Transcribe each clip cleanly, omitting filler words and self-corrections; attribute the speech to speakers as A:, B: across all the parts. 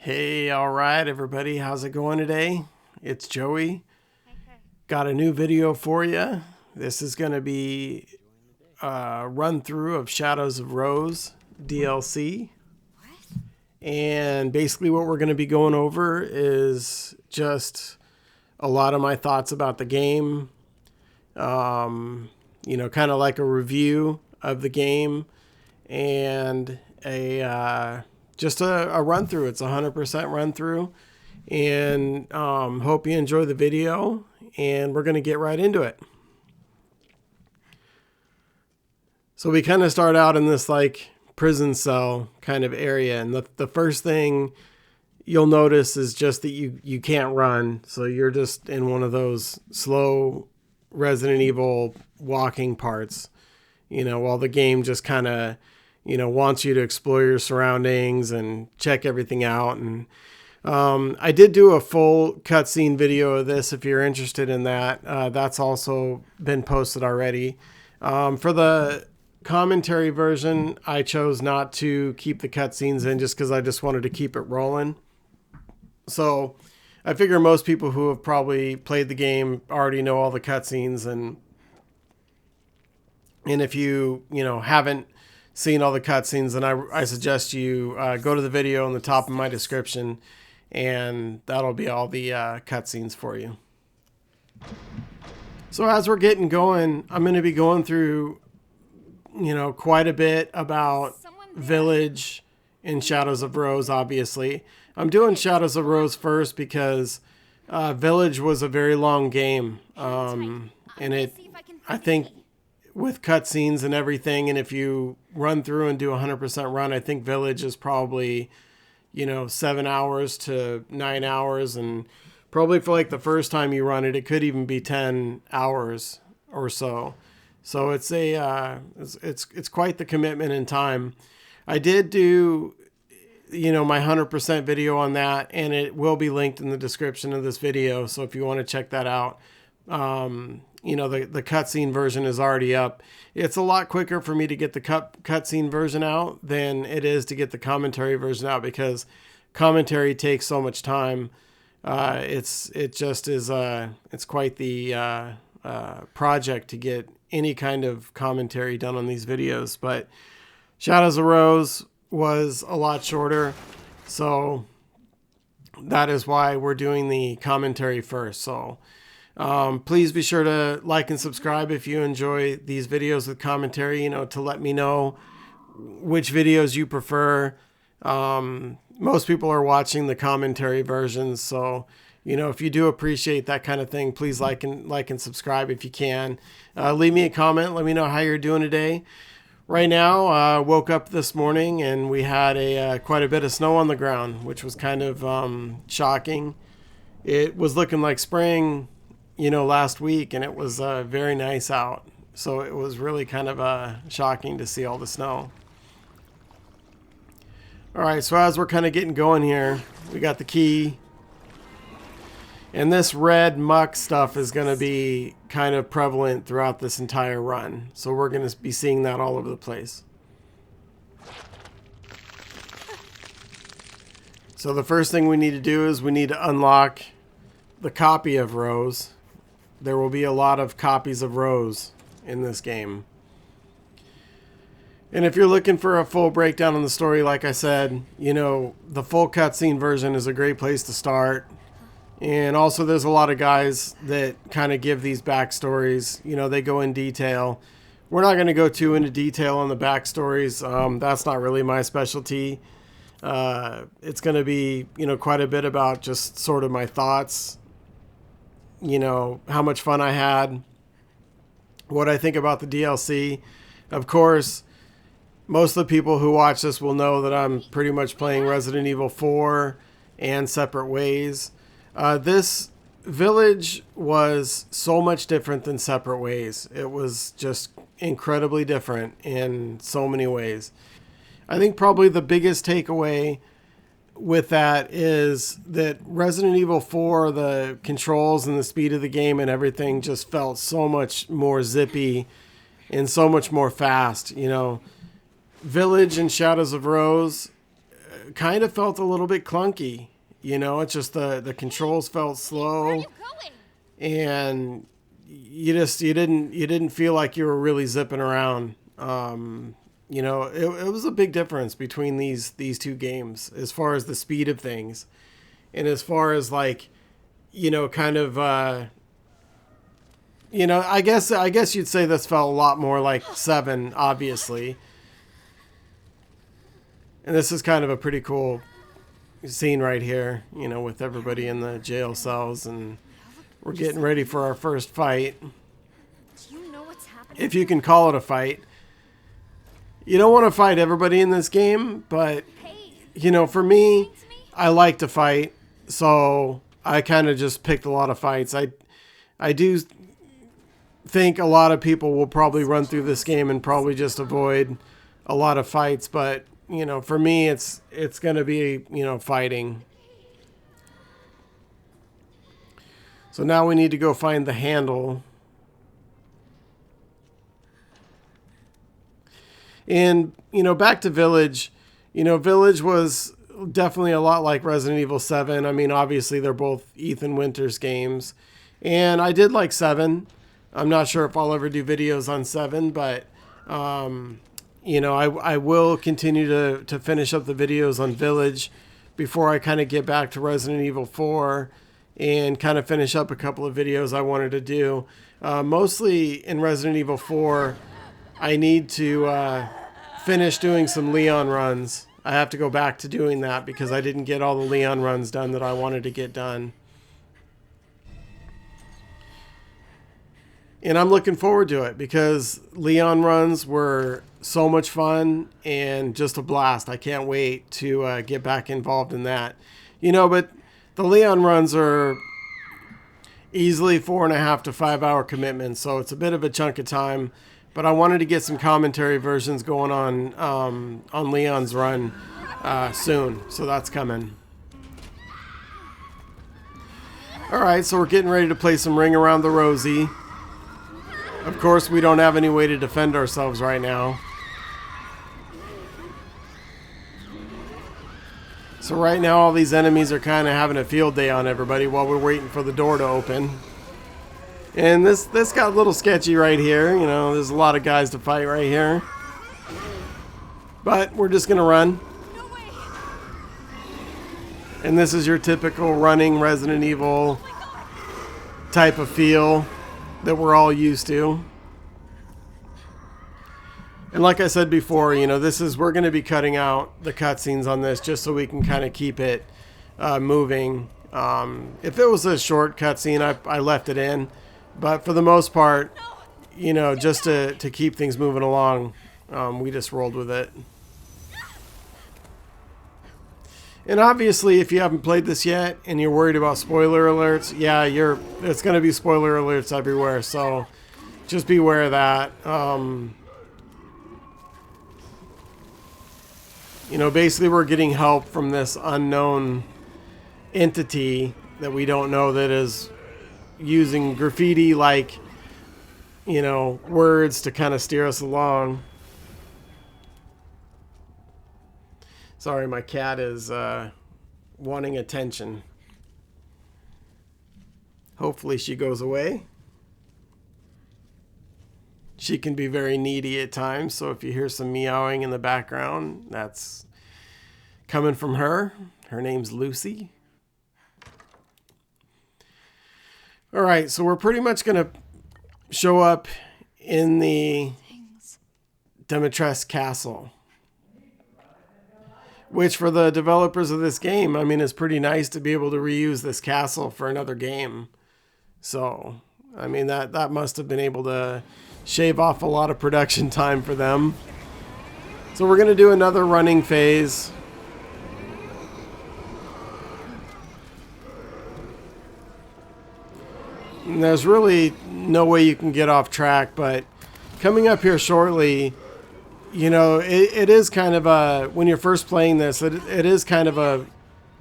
A: Hey, all right, everybody. How's it going today? It's Joey. Got a new video for you. This is going to be a run through of Shadows of Rose DLC. And basically, what we're going to be going over is just a lot of my thoughts about the game. Kind of like a review of the game and a run through. It's a 100% run through, and hope you enjoy the video. And we're going to get right into it. So we kind of start out in this like prison cell kind of area, and the first thing you'll notice is just that you can't run. So you're just in one of those slow Resident Evil walking parts, while the game just kind of, wants you to explore your surroundings and check everything out. And I did do a full cutscene video of this if you're interested in that. That's also been posted already. For the commentary version, I chose not to keep the cutscenes in just because I just wanted to keep it rolling. So I figure most people who have probably played the game already know all the cutscenes, and if you haven't seen all the cutscenes, then I suggest you go to the video in the top of my description, and that'll be all the cutscenes for you. So as we're getting going, I'm going to be going through quite a bit about Village in Shadows of Rose. Obviously, I'm doing Shadows of Rose first because Village was a very long game, and I think with cutscenes and everything, and if you run through and do 100% run, I think Village is probably 7 hours to 9 hours, and probably for like the first time you run it, it could even be 10 hours or so. So it's it's quite the commitment in time. I did do my 100% video on that, and it will be linked in the description of this video. So if you want to check that out, the cutscene version is already up. It's a lot quicker for me to get the cutscene version out than it is to get the commentary version out, because commentary takes so much time. It's quite the project to get any kind of commentary done on these videos. But Shadows of Rose was a lot shorter, so that is why we're doing the commentary first. So please be sure to like and subscribe if you enjoy these videos with commentary, to let me know which videos you prefer. Most people are watching the commentary versions, so if you do appreciate that kind of thing, please like and subscribe if you can. Leave me a comment. Let me know how you're doing today. Right now, woke up this morning and we had quite a bit of snow on the ground, which was kind of shocking. It was looking like spring, last week, and it was very nice out. So it was really kind of shocking to see all the snow. All right, so as we're kind of getting going here, we got the key. And this red muck stuff is going to be kind of prevalent throughout this entire run. So we're going to be seeing that all over the place. So the first thing we need to do is we need to unlock the copy of Rose. There will be a lot of copies of Rose in this game. And if you're looking for a full breakdown on the story, like I said, the full cutscene version is a great place to start. And also there's a lot of guys that kind of give these backstories. They go in detail. We're not going to go too into detail on the backstories. That's not really my specialty. It's going to be, quite a bit about just sort of my thoughts, how much fun I had, what I think about the DLC. Of course, most of the people who watch this will know that I'm pretty much playing Resident Evil 4 and Separate Ways. This Village was so much different than Separate Ways. It was just incredibly different in so many ways. I think probably the biggest takeaway with that is that Resident Evil 4, the controls and the speed of the game and everything just felt so much more zippy and so much more fast. Village and Shadows of Rose kind of felt a little bit clunky. You know, it's just the controls felt slow, and you didn't feel like you were really zipping around. You know, it was a big difference between these two games as far as the speed of things, and as far as like, you know, kind of you know, I guess you'd say this felt a lot more like 7, obviously. And this is kind of a pretty cool scene right here, you know, with everybody in the jail cells, and we're getting ready for our first fight.
B: Do you know what's happening?
A: If you can call it a fight. You don't want to fight everybody in this game, but, you know, for me, I like to fight, so I kind of just picked a lot of fights. I do think a lot of people will probably run through this game and probably just avoid a lot of fights, but you know, for me, it's going to be, you know, fighting. So now we need to go find the handle. And, you know, back to Village. You know, Village was definitely a lot like Resident Evil 7. I mean, obviously, they're both Ethan Winters games. And I did like 7. I'm not sure if I'll ever do videos on 7, but you know, I will continue to finish up the videos on Village before I kind of get back to Resident Evil 4 and kind of finish up a couple of videos I wanted to do. Mostly in Resident Evil 4, I need to finish doing some Leon runs. I have to go back to doing that because I didn't get all the Leon runs done that I wanted to get done. And I'm looking forward to it because Leon runs were so much fun and just a blast. I can't wait to get back involved in that. You know, but the Leon runs are easily 4.5 to 5 hour commitments, so it's a bit of a chunk of time. But I wanted to get some commentary versions going on Leon's run soon, so that's coming. All right, so we're getting ready to play some Ring Around the Rosie. Of course, we don't have any way to defend ourselves right now. So right now, all these enemies are kind of having a field day on everybody while we're waiting for the door to open. And this got a little sketchy right here. You know, there's a lot of guys to fight right here. But we're just going to run.
B: No way.
A: And this is your typical running Resident Evil type of feel that we're all used to. And like I said before, you know, we're going to be cutting out the cutscenes on this just so we can kind of keep it moving. If it was a short cutscene, I left it in. But for the most part, you know, just to keep things moving along, we just rolled with it. And obviously, if you haven't played this yet and you're worried about spoiler alerts, yeah, it's going to be spoiler alerts everywhere. So just be aware of that. You know, basically we're getting help from this unknown entity that we don't know that is using graffiti like, you know, words to kind of steer us along. Sorry, my cat is wanting attention. Hopefully she goes away. She can be very needy at times, so if you hear some meowing in the background, that's coming from her. Her name's Lucy. All right, so we're pretty much going to show up in the Dimitrescu Castle, which for the developers of this game, I mean, it's pretty nice to be able to reuse this castle for another game. So, I mean, that must have been able to shave off a lot of production time for them. So we're going to do another running phase. And there's really no way you can get off track, but coming up here shortly, you know, it is kind of a, when you're first playing this, it is kind of a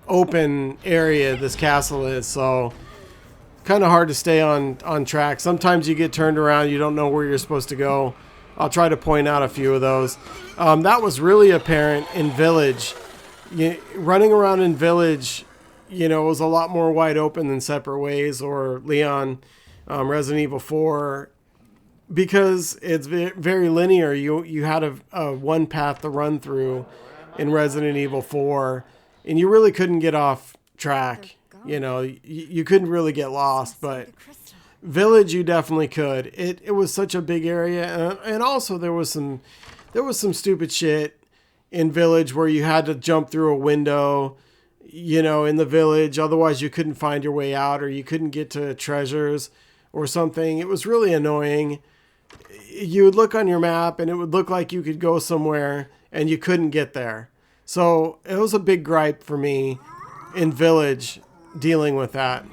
A: open area, this castle is, so kind of hard to stay on track. Sometimes you get turned around, you don't know where you're supposed to go. I'll try to point out a few of those. That was really apparent in Village. running around in Village, was a lot more wide open than Separate Ways or Leon, Resident Evil 4, because it's very linear. You had a one path to run through in Resident Evil 4, and you really couldn't get off track. You couldn't really get lost, but Village you definitely could. It was such a big area, and also there was some stupid shit in Village where you had to jump through a window, in the village. Otherwise, you couldn't find your way out, or you couldn't get to treasures or something. It was really annoying. You would look on your map, and it would look like you could go somewhere, and you couldn't get there. So it was a big gripe for me in Village dealing with that.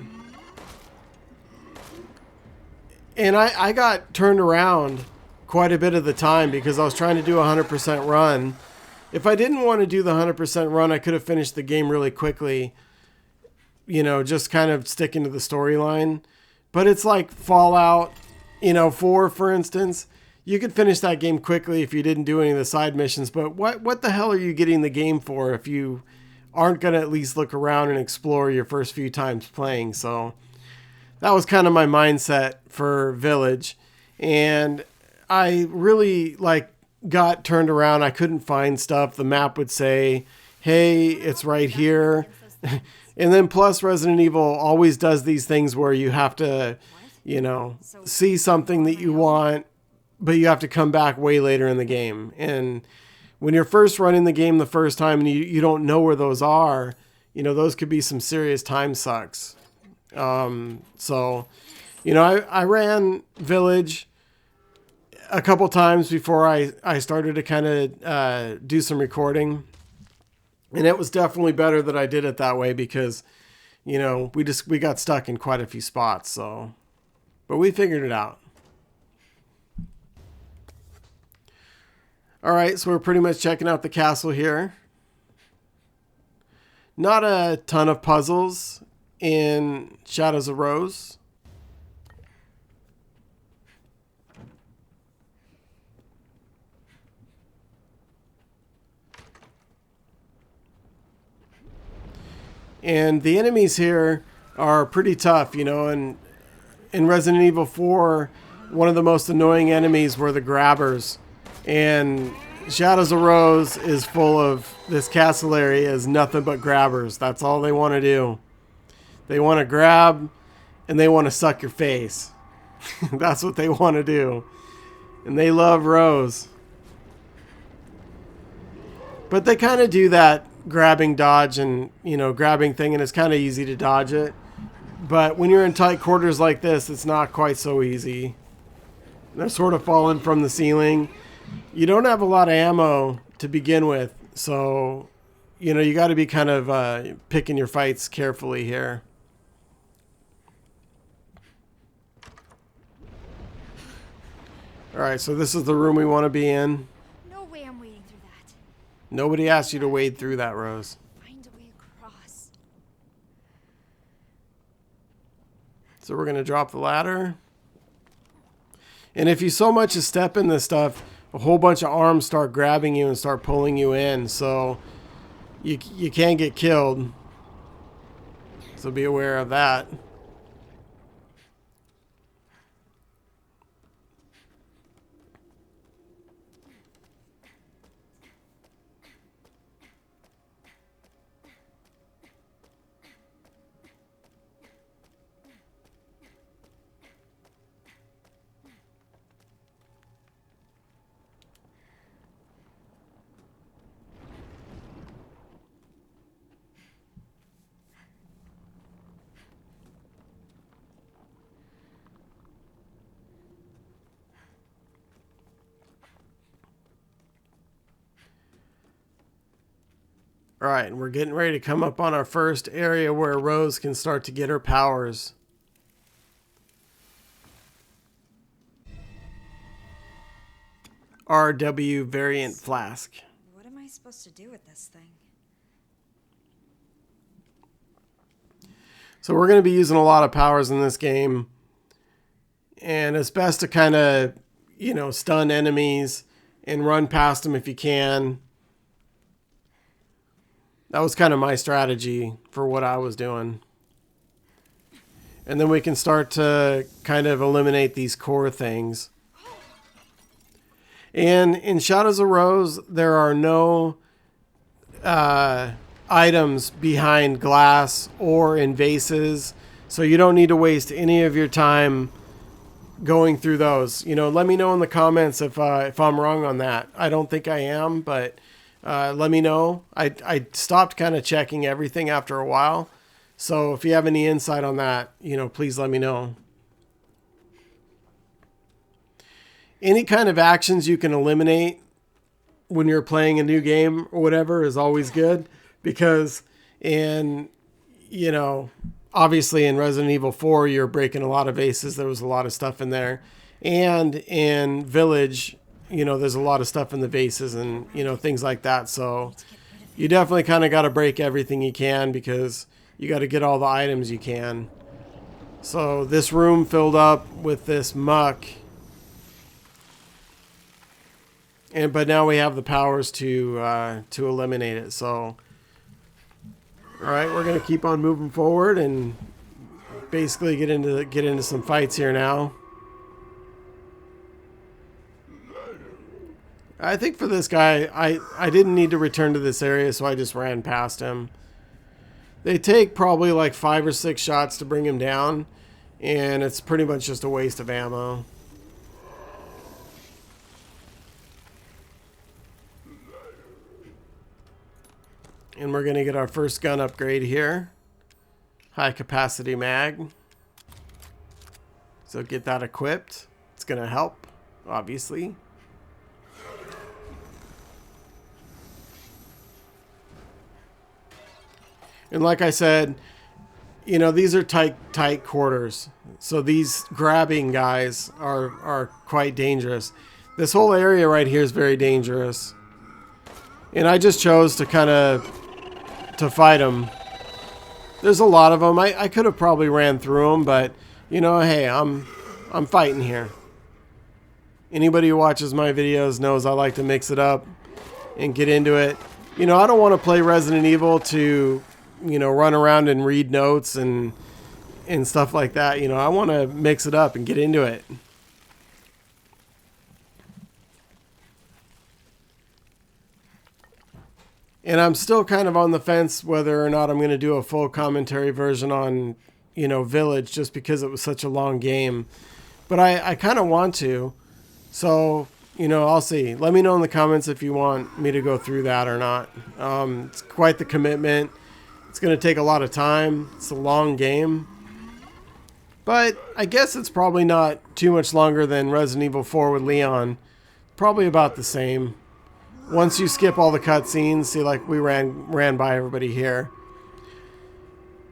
A: And I got turned around quite a bit of the time because I was trying to do a 100% run. If I didn't want to do the 100% run, I could have finished the game really quickly, just kind of sticking to the storyline. But it's like Fallout, 4, for instance. You could finish that game quickly if you didn't do any of the side missions. But what the hell are you getting the game for if you aren't going to at least look around and explore your first few times playing? So that was kind of my mindset for Village. And I really got turned around. I couldn't find stuff. The map would say, hey, it's right here. And then plus Resident Evil always does these things where you have to, see something that you want, but you have to come back way later in the game. And when you're first running the game the first time and you don't know where those are, those could be some serious time sucks. So, I ran Village a couple times before I started to kind of do some recording. And it was definitely better that I did it that way because, we got stuck in quite a few spots. So, but we figured it out. All right, so we're pretty much checking out the castle here. Not a ton of puzzles in Shadows of Rose. And the enemies here are pretty tough, and in Resident Evil 4, one of the most annoying enemies were the grabbers. And Shadows of Rose is full of, this castle area is nothing but grabbers. That's all they want to do. They want to grab and they want to suck your face. That's what they want to do. And they love Rose. But they kind of do that grabbing dodge and, grabbing thing, and it's kind of easy to dodge it. But when you're in tight quarters like this, it's not quite so easy. They're sort of falling from the ceiling. You don't have a lot of ammo to begin with, so, you got to be kind of picking your fights carefully here. All right, so this is the room we want to be in.
B: No way I'm wading through that.
A: Nobody asked you to wade through that, Rose.
B: Find a way across.
A: So we're going to drop the ladder. And if you so much as step in this stuff, a whole bunch of arms start grabbing you and start pulling you in. So you can get killed. So be aware of that. All right, we're getting ready to come up on our first area where Rose can start to get her powers. RW variant flask.
B: What am I supposed to do with this thing?
A: So we're going to be using a lot of powers in this game. And it's best to kind of, stun enemies and run past them if you can. That was kind of my strategy for what I was doing. And then we can start to kind of eliminate these core things. And in Shadows of Rose, there are no items behind glass or in vases. So you don't need to waste any of your time going through those. You know, let me know in the comments if I'm wrong on that. I don't think I am, but let me know. I stopped kind of checking everything after a while. So if you have any insight on that, you know, please let me know. Any kind of actions you can eliminate when you're playing a new game or whatever is always good, because you know, obviously in Resident Evil 4, you're breaking a lot of vases. There was a lot of stuff in there. And in Village, you know, there's a lot of stuff in the vases and, you know, things like that. So you definitely kind of got to break everything you can, because you got to get all the items you can. So this room filled up with this muck. But now we have the powers to eliminate it. So, all right, we're gonna keep on moving forward and basically get into some fights here now. I think for this guy, I didn't need to return to this area, so I just ran past him. They take probably like 5 or 6 shots to bring him down, and it's pretty much just a waste of ammo. And we're going to get our first gun upgrade here. High capacity mag. So get that equipped. It's going to help, obviously. And like I said, you know, these are tight quarters. So these grabbing guys are quite dangerous. This whole area right here is very dangerous. And I just chose to kind of to fight them. There's a lot of them. I could have probably ran through them, but you know, hey, I'm fighting here. Anybody who watches my videos knows I like to mix it up and get into it. You know, I don't want to play Resident Evil to, you know, run around and read notes and stuff like that. You know, I want to mix it up and get into it. And I'm still kind of on the fence whether or not I'm going to do a full commentary version on, you know, Village, just because it was such a long game. But I kind of want to. So, you know, I'll see. Let me know in the comments if you want me to go through that or not. It's quite the commitment. It's going to take a lot of time. It's a long game. But I guess it's probably not too much longer than Resident Evil 4 with Leon. Probably about the same. Once you skip all the cutscenes, see, like we ran by everybody here.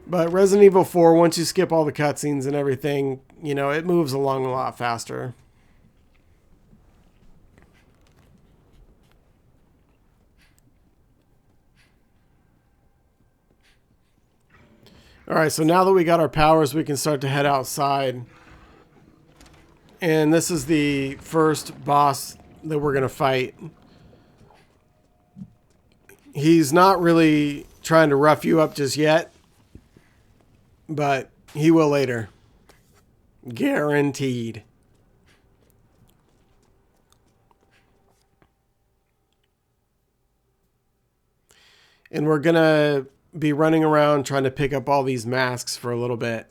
A: But Resident Evil 4, once you skip all the cutscenes and everything, you know, it moves along a lot faster. All right, so now that we got our powers, we can start to head outside. And this is the first boss that we're going to fight. He's not really trying to rough you up just yet, but he will later. Guaranteed. And we're going to be running around trying to pick up all these masks for a little bit.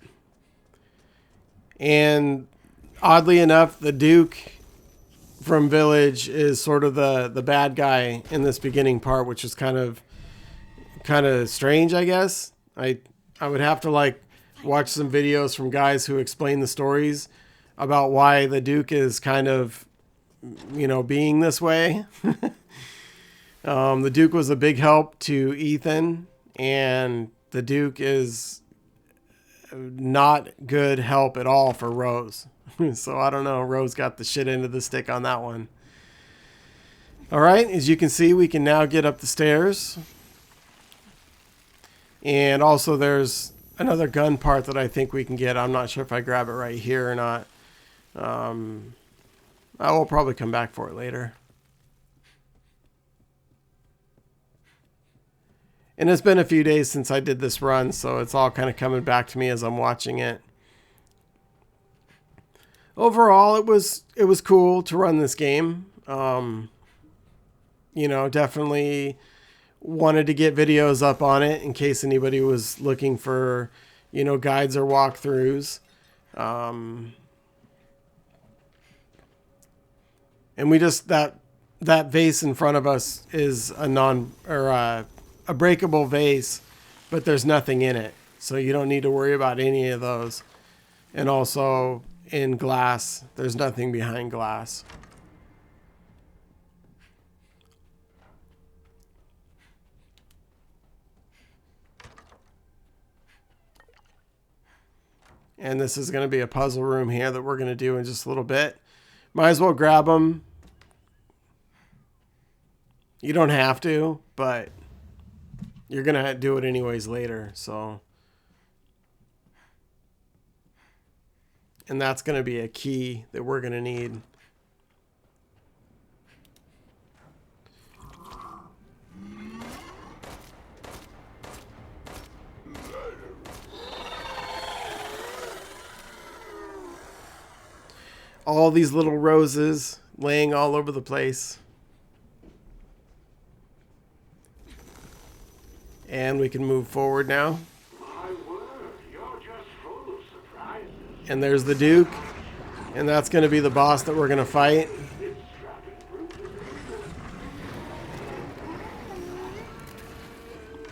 A: And oddly enough, the Duke from Village is sort of the bad guy in this beginning part, which is kind of strange, I guess. I would have to like watch some videos from guys who explain the stories about why the Duke is kind of, you know, being this way. The Duke was a big help to Ethan, and the Duke is not good help at all for Rose. So I don't know. Rose got the shit end of the stick on that one. All right. As you can see, we can now get up the stairs. And also there's another gun part that I think we can get. I'm not sure if I grab it right here or not. I will probably come back for it later. And it's been a few days since I did this run, so it's all kind of coming back to me as I'm watching it. Overall, it was cool to run this game. You know, definitely wanted to get videos up on it in case anybody was looking for, you know, guides or walkthroughs. And we just, that vase in front of us is a breakable vase, but there's nothing in it. So you don't need to worry about any of those. And also in glass, there's nothing behind glass. And this is going to be a puzzle room here that we're going to do in just a little bit. Might as well grab them. You don't have to, but you're going to do it anyways later. So, and that's going to be a key that we're going to need. All these little roses laying all over the place. And we can move forward now.
C: My word, you're just full of surprises.
A: And there's the Duke. And that's going to be the boss that we're going to fight.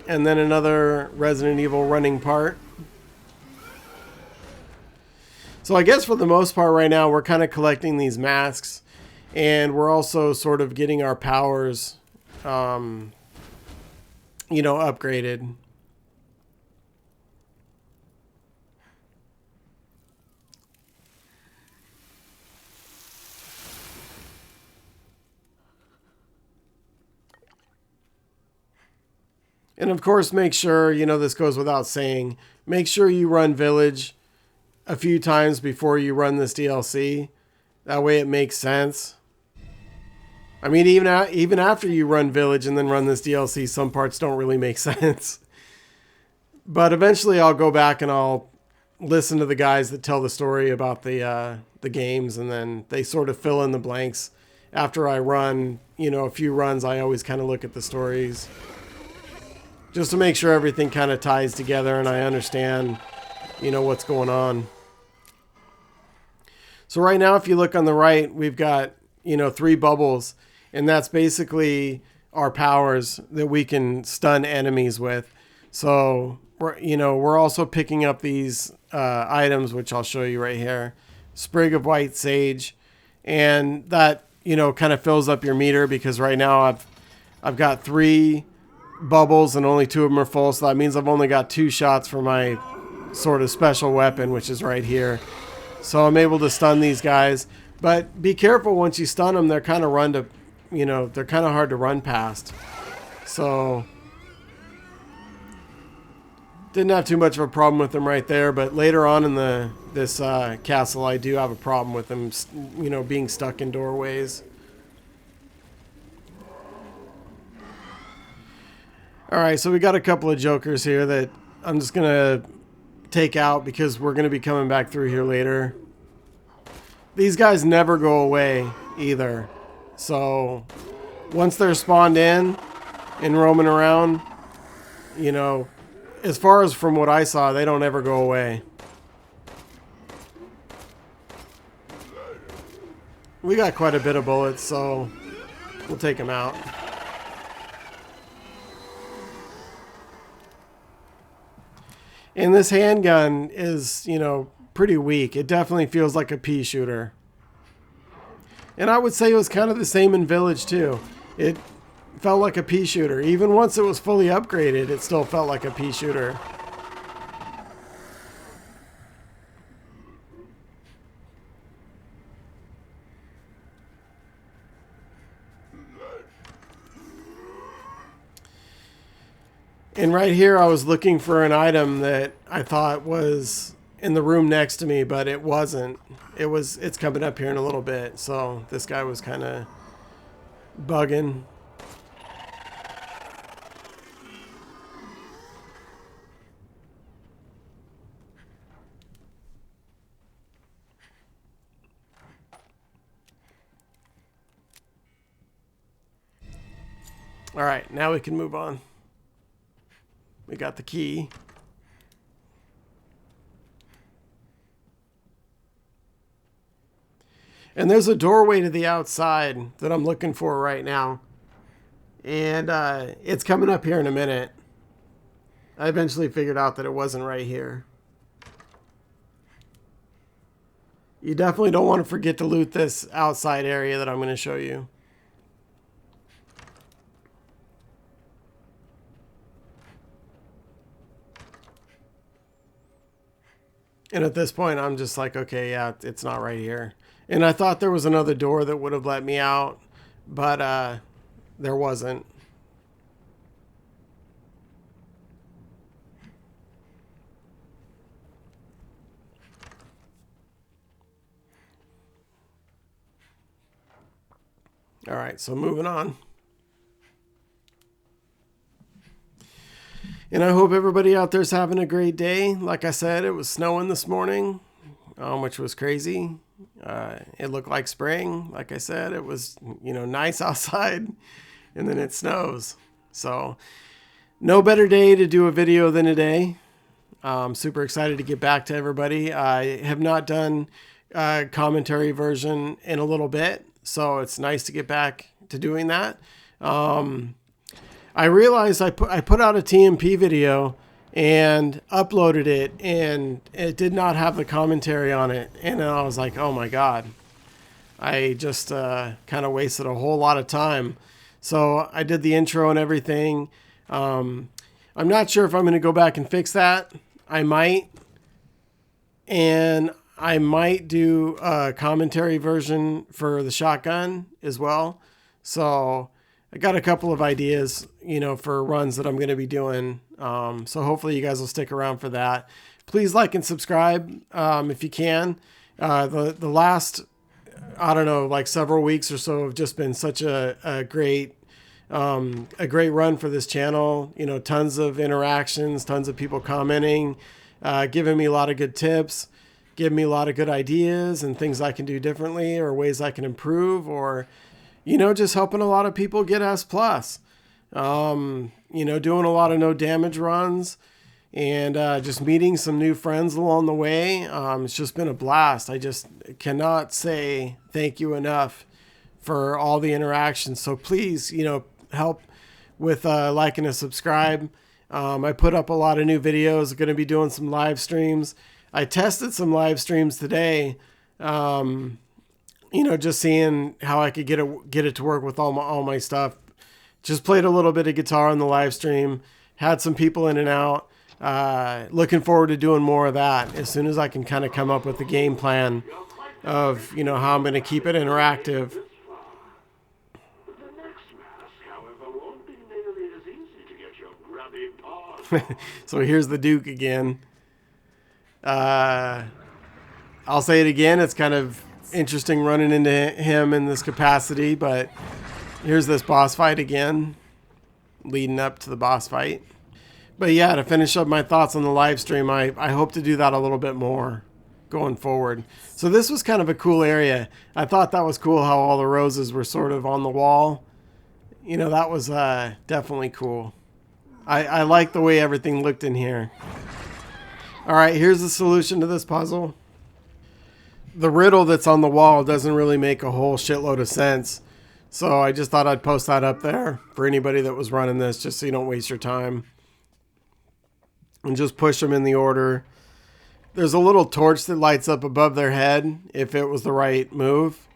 A: And then another Resident Evil running part. So I guess for the most part right now, we're kind of collecting these masks. And we're also sort of getting our powers, you know, upgraded. And of course, make sure, you know, this goes without saying, make sure you run Village a few times before you run this DLC. That way it makes sense. I mean, even after you run Village and then run this DLC, some parts don't really make sense. But eventually I'll go back and I'll listen to the guys that tell the story about the games, and then they sort of fill in the blanks. After I run, you know, a few runs, I always kind of look at the stories just to make sure everything kind of ties together and I understand, you know, what's going on. So right now, if you look on the right, we've got, you know, 3 bubbles, and that's basically our powers that we can stun enemies with. So, we're also picking up these items, which I'll show you right here. Sprig of White Sage, and that, you know, kind of fills up your meter, because right now I've got 3 bubbles and only 2 of them are full, so that means I've only got 2 shots for my sort of special weapon, which is right here. So I'm able to stun these guys, but be careful once you stun them. They're kind of they're kind of hard to run past. So didn't have too much of a problem with them right there, but later on in this castle, I do have a problem with them, you know, being stuck in doorways. All right, so we got a couple of jokers here that I'm just gonna take out because we're gonna be coming back through here later. These guys never go away either. So once they're spawned in and roaming around, you know, as far as from what I saw, they don't ever go away. We got quite a bit of bullets, so we'll take them out. And this handgun is, you know, pretty weak. It definitely feels like a pea shooter. And I would say it was kind of the same in Village too. It felt like a pea shooter. Even once it was fully upgraded, it still felt like a pea shooter. And right here, I was looking for an item that I thought was in the room next to me, but it wasn't. It's coming up here in a little bit. So this guy was kind of bugging. All right, now we can move on. We got the key. And there's a doorway to the outside that I'm looking for right now. And it's coming up here in a minute. I eventually figured out that it wasn't right here. You definitely don't want to forget to loot this outside area that I'm going to show you. And at this point, I'm just like, okay, yeah, it's not right here. And I thought there was another door that would have let me out, but there wasn't. All right, so moving on. And I hope everybody out there's having a great day. Like I said, it was snowing this morning, which was crazy. It looked like spring. Like I said, it was, nice outside, and then it snows. So no better day to do a video than today. I'm super excited to get back to everybody. I have not done a commentary version in a little bit, so it's nice to get back to doing that. I realized I put out a TMP video and uploaded it, and it did not have the commentary on it. And then I was like, oh my God, I just kind of wasted a whole lot of time. So I did the intro and everything. I'm not sure if I'm going to go back and fix that. I might. And I might do a commentary version for the shotgun as well. So I got a couple of ideas, for runs that I'm going to be doing. So hopefully you guys will stick around for that. Please like and subscribe if you can. The last, I don't know, like several weeks or so have just been such a great run for this channel. Tons of interactions, tons of people commenting, giving me a lot of good tips, giving me a lot of good ideas and things I can do differently or ways I can improve, or just helping a lot of people get S+. Doing a lot of no damage runs and just meeting some new friends along the way. It's just been a blast. I just cannot say thank you enough for all the interactions. So please, help with liking and subscribe. I put up a lot of new videos. I'm going to be doing some live streams. I tested some live streams today. Just seeing how I could get it to work with all my stuff. Just played a little bit of guitar on the live stream. Had some people in and out. Looking forward to doing more of that as soon as I can kind of come up with the game plan of, how I'm going to keep it interactive.
C: The next mask, however, won't be nearly as easy to get your grubby paws on.
A: So here's the Duke again. I'll say it again. It's kind of interesting running into him in this capacity, but here's this boss fight again, leading up to the boss fight. But yeah, to finish up my thoughts on the live stream, I hope to do that a little bit more going forward. So this was kind of a cool area. I thought that was cool how all the roses were sort of on the wall. That was definitely cool. I like the way everything looked in here. All right, here's the solution to this puzzle. The riddle that's on the wall doesn't really make a whole shitload of sense. So I just thought I'd post that up there for anybody that was running this, just so you don't waste your time. And just push them in the order. There's a little torch that lights up above their head if it was the right move.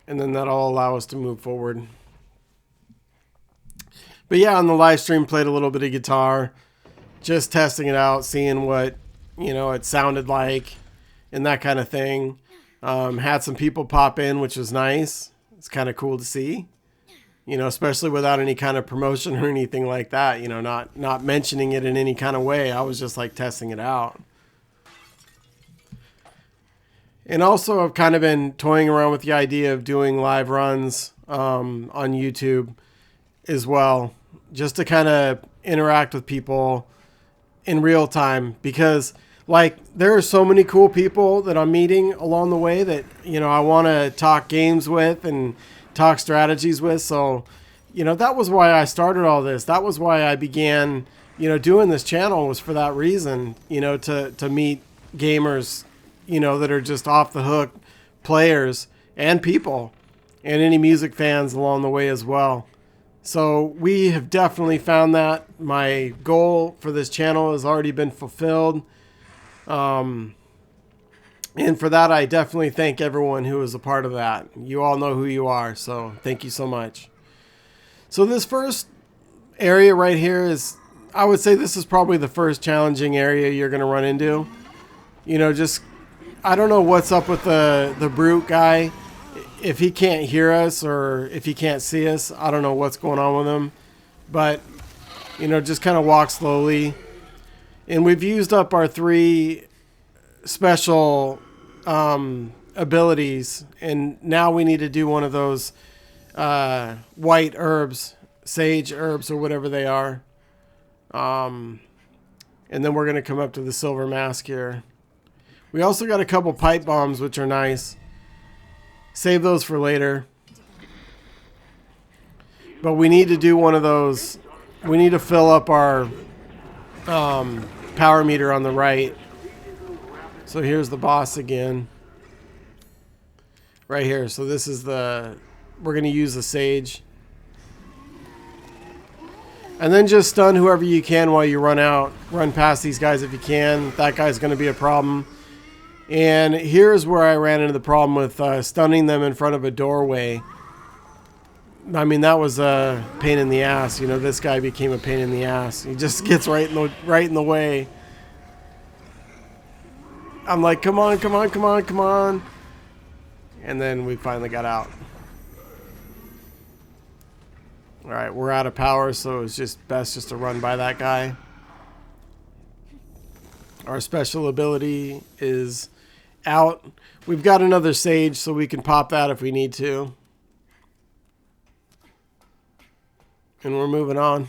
A: And then that'll allow us to move forward. But yeah, on the live stream, played a little bit of guitar. Just testing it out, seeing what, it sounded like and that kind of thing. Had some people pop in, which was nice. It's kind of cool to see, especially without any kind of promotion or anything like that, not mentioning it in any kind of way. I was just like testing it out. And also I've kind of been toying around with the idea of doing live runs on YouTube as well, just to kind of interact with people in real time, because Like, there are so many cool people that I'm meeting along the way that, you know, I want to talk games with and talk strategies with. So, you know, that was why I started all this. That was why I began, you know, doing this channel, was for that reason, you know, to meet gamers, you know, that are just off the hook players and people, and any music fans along the way as well. So we have definitely found that. My goal for this channel has already been fulfilled. And for that, I definitely thank everyone who was a part of that. You all know who you are, so thank you so much. So this first area right here is, I would say this is probably the first challenging area you're going to run into. You know, just, I don't know what's up with the brute guy. If he can't hear us or if he can't see us, I don't know what's going on with him. But, you know, just kind of walk slowly. And we've used up our 3 special abilities, and now we need to do one of those white herbs, sage herbs or whatever they are. And then we're going to come up to the silver mask here. We also got a couple pipe bombs, which are nice. Save those for later. But we need to do one of those. We need to fill up our power meter on the right. So here's the boss again. Right here. So this is the... We're going to use the sage. And then just stun whoever you can while you run out. Run past these guys if you can. That guy's going to be a problem. And here's where I ran into the problem with stunning them in front of a doorway. I mean, that was a pain in the ass. You know, this guy became a pain in the ass. He just gets right in the way. I'm like, come on, come on, come on, come on. And then we finally got out. Alright, we're out of power, so it's just best just to run by that guy. Our special ability is out. We've got another sage, so we can pop that if we need to. And we're moving on.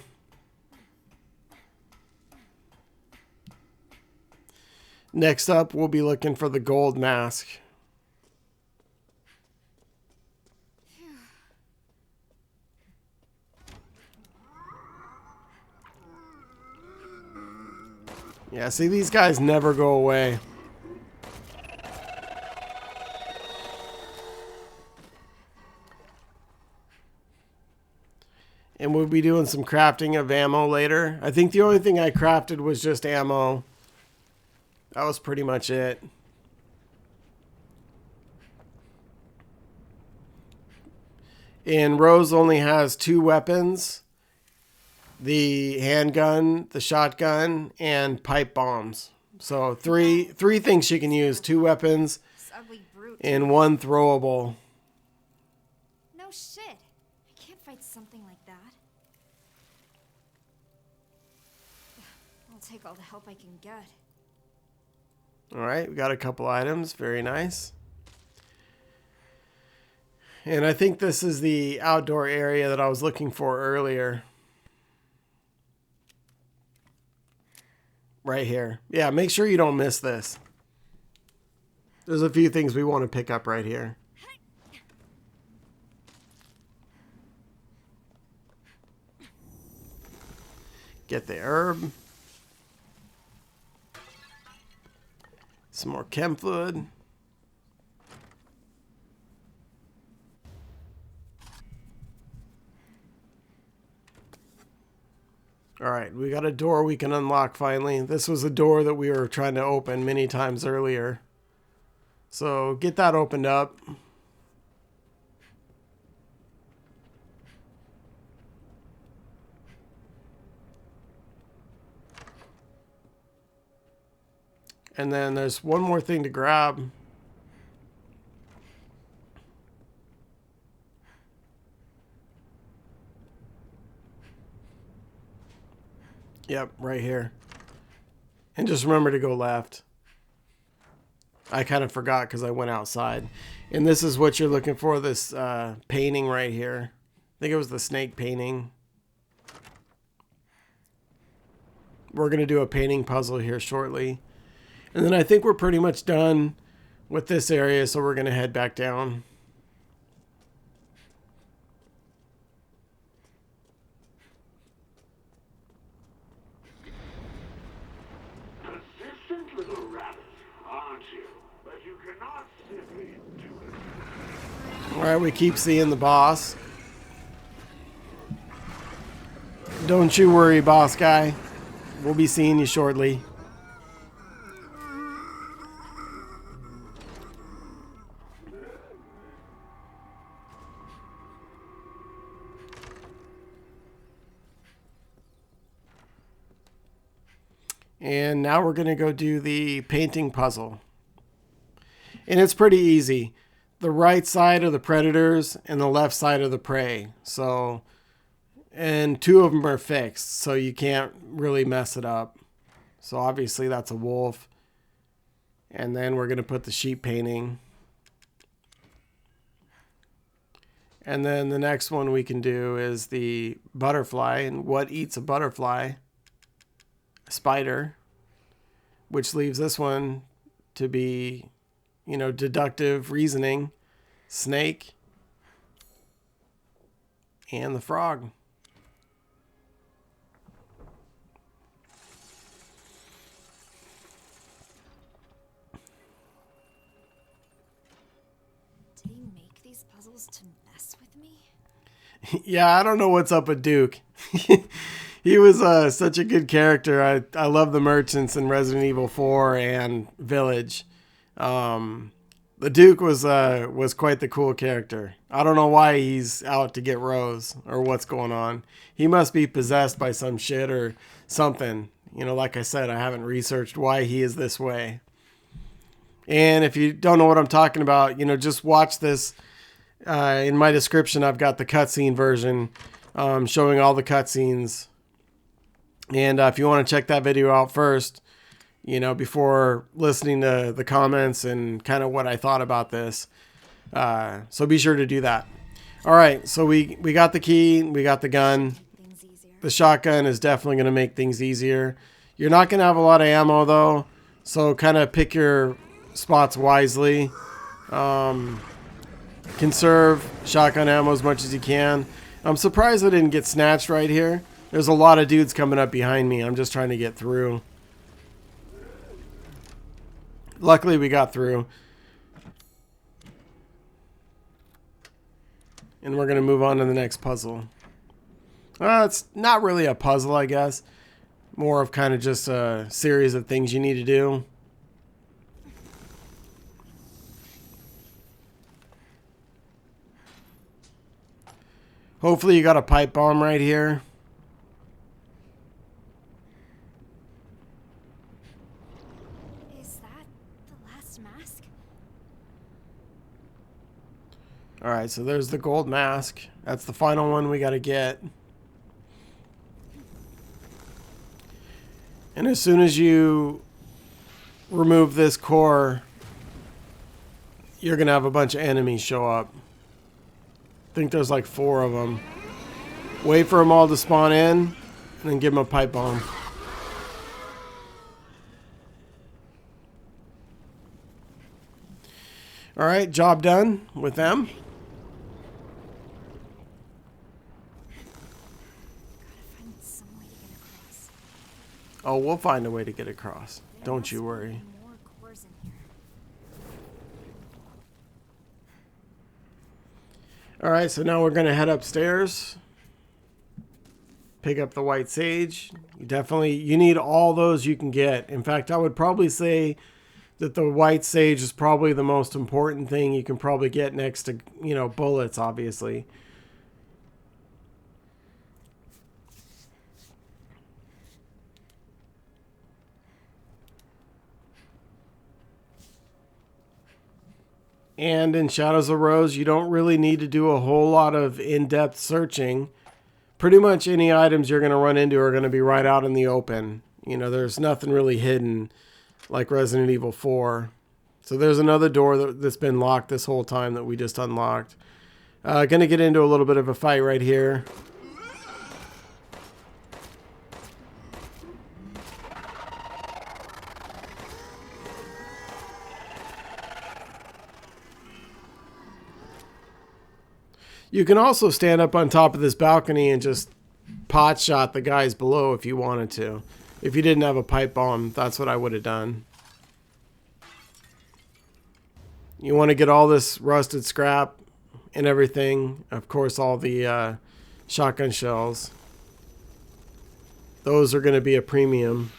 A: Next up, we'll be looking for the gold mask. Yeah, see, these guys never go away. And we'll be doing some crafting of ammo later. I think the only thing I crafted was just ammo. That was pretty much it. And Rose only has 2 weapons. The handgun, the shotgun, and pipe bombs. So three things she can use. 2 weapons
B: This ugly brute.
A: and 1 throwable.
B: No shit. I can't fight something like that. I'll take all the help I can get.
A: Alright, we got a couple items. Very nice. And I think this is the outdoor area that I was looking for earlier. Right here. Yeah, make sure you don't miss this. There's a few things we want to pick up right here. Get the herb. Some more chem fluid. Alright, we got a door we can unlock finally. This was a door that we were trying to open many times earlier. So get that opened up. And then there's one more thing to grab. Yep, right here. And just remember to go left. I kind of forgot because I went outside. And this is what you're looking for, this painting right here. I think it was the snake painting. We're going to do a painting puzzle here shortly. And then I think we're pretty much done with this area, so we're going to head back down.
C: Persistent little rabbit, aren't you? But you cannot simply do it.
A: All right, we keep seeing the boss. Don't you worry, boss guy. We'll be seeing you shortly. And now we're going to go do the painting puzzle. And it's pretty easy. The right side are the predators and the left side are the prey. So, and two of them are fixed, so you can't really mess it up. So obviously that's a wolf. And then we're going to put the sheep painting. And then the next one we can do is the butterfly. And what eats a butterfly? A spider. Which leaves this one to be, you know, deductive reasoning. Snake. And the frog.
B: Did he make these puzzles to mess with me?
A: Yeah, I don't know what's up with Duke. He was such a good character. I love the merchants in Resident Evil 4 and Village. The Duke was quite the cool character. I don't know why he's out to get Rose or what's going on. He must be possessed by some shit or something. You know, like I said, I haven't researched why he is this way. And if you don't know what I'm talking about, you know, just watch this. In my description, I've got the cutscene version showing all the cutscenes. And if you want to check that video out first, you know, before listening to the comments and kind of what I thought about this. So be sure to do that. All right, so we got the key, we got the gun. The shotgun is definitely going to make things easier. You're not going to have a lot of ammo, though, so kind of pick your spots wisely. Conserve shotgun ammo as much as you can. I'm surprised I didn't get snatched right here. There's a lot of dudes coming up behind me. I'm just trying to get through. Luckily, we got through. And we're going to move on to the next puzzle. It's not really a puzzle, I guess. More of kind of just a series of things you need to do. Hopefully you got a pipe bomb right here.
B: Is that the last mask?
A: Alright, so there's the gold mask. That's the final one we got to get. And as soon as you remove this core, you're going to have a bunch of enemies show up. I think there's like 4 of them. Wait for them all to spawn in, and then give them a pipe bomb. Alright, job done with them.
B: Gotta find some way to get across.
A: Oh, we'll find a way to get across.
B: There
A: Don't
B: must
A: you
B: be
A: worry.
B: more cores in here.
A: Alright, so now we're going to head upstairs. Pick up the white sage. You need all those you can get. In fact, I would probably say that the white sage is probably the most important thing you can probably get next to, you know, bullets, obviously. And in Shadows of Rose, you don't really need to do a whole lot of in-depth searching. Pretty much any items you're going to run into are going to be right out in the open. You know, there's nothing really hidden like Resident Evil 4. So there's another door that's been locked this whole time that we just unlocked. Going to get into a little bit of a fight right here. You can also stand up on top of this balcony and just pot shot the guys below if you wanted to. If you didn't have a pipe bomb, that's what I would have done. You want to get all this rusted scrap and everything. Of course, all the shotgun shells. Those are going to be a premium.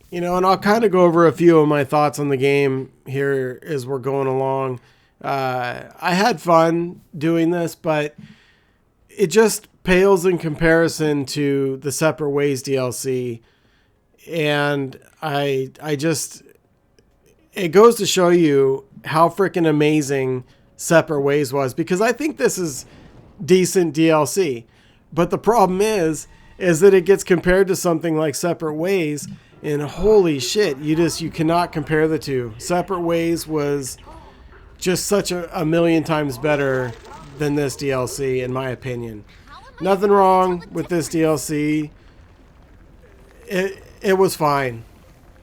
A: You know, and I'll kind of go over a few of my thoughts on the game here as we're going along. I had fun doing this, but it just pales in comparison to the Separate Ways DLC. And I just, it goes to show you how freaking amazing Separate Ways was, because I think this is decent DLC. But the problem is that it gets compared to something like Separate Ways, and holy shit, you cannot compare the two. Separate Ways was just such a million times better than this DLC, in my opinion. Nothing wrong with this DLC. It was fine.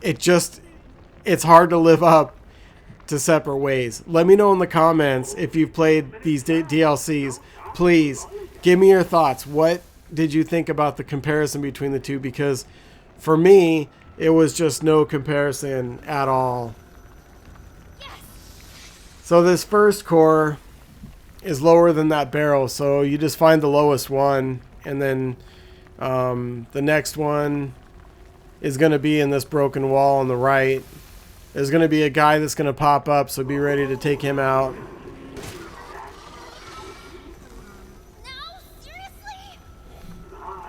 A: It's hard to live up to Separate Ways. Let me know in the comments if you've played these DLCs. Please give me your thoughts. What did you think about the comparison between the two? Because for me, it was just no comparison at all. So this first core is lower than that barrel, so you just find the lowest one, and then the next one is going to be in this broken wall on the right. There's going to be a guy that's going to pop up, so be ready to take him out.
B: No, seriously? Still not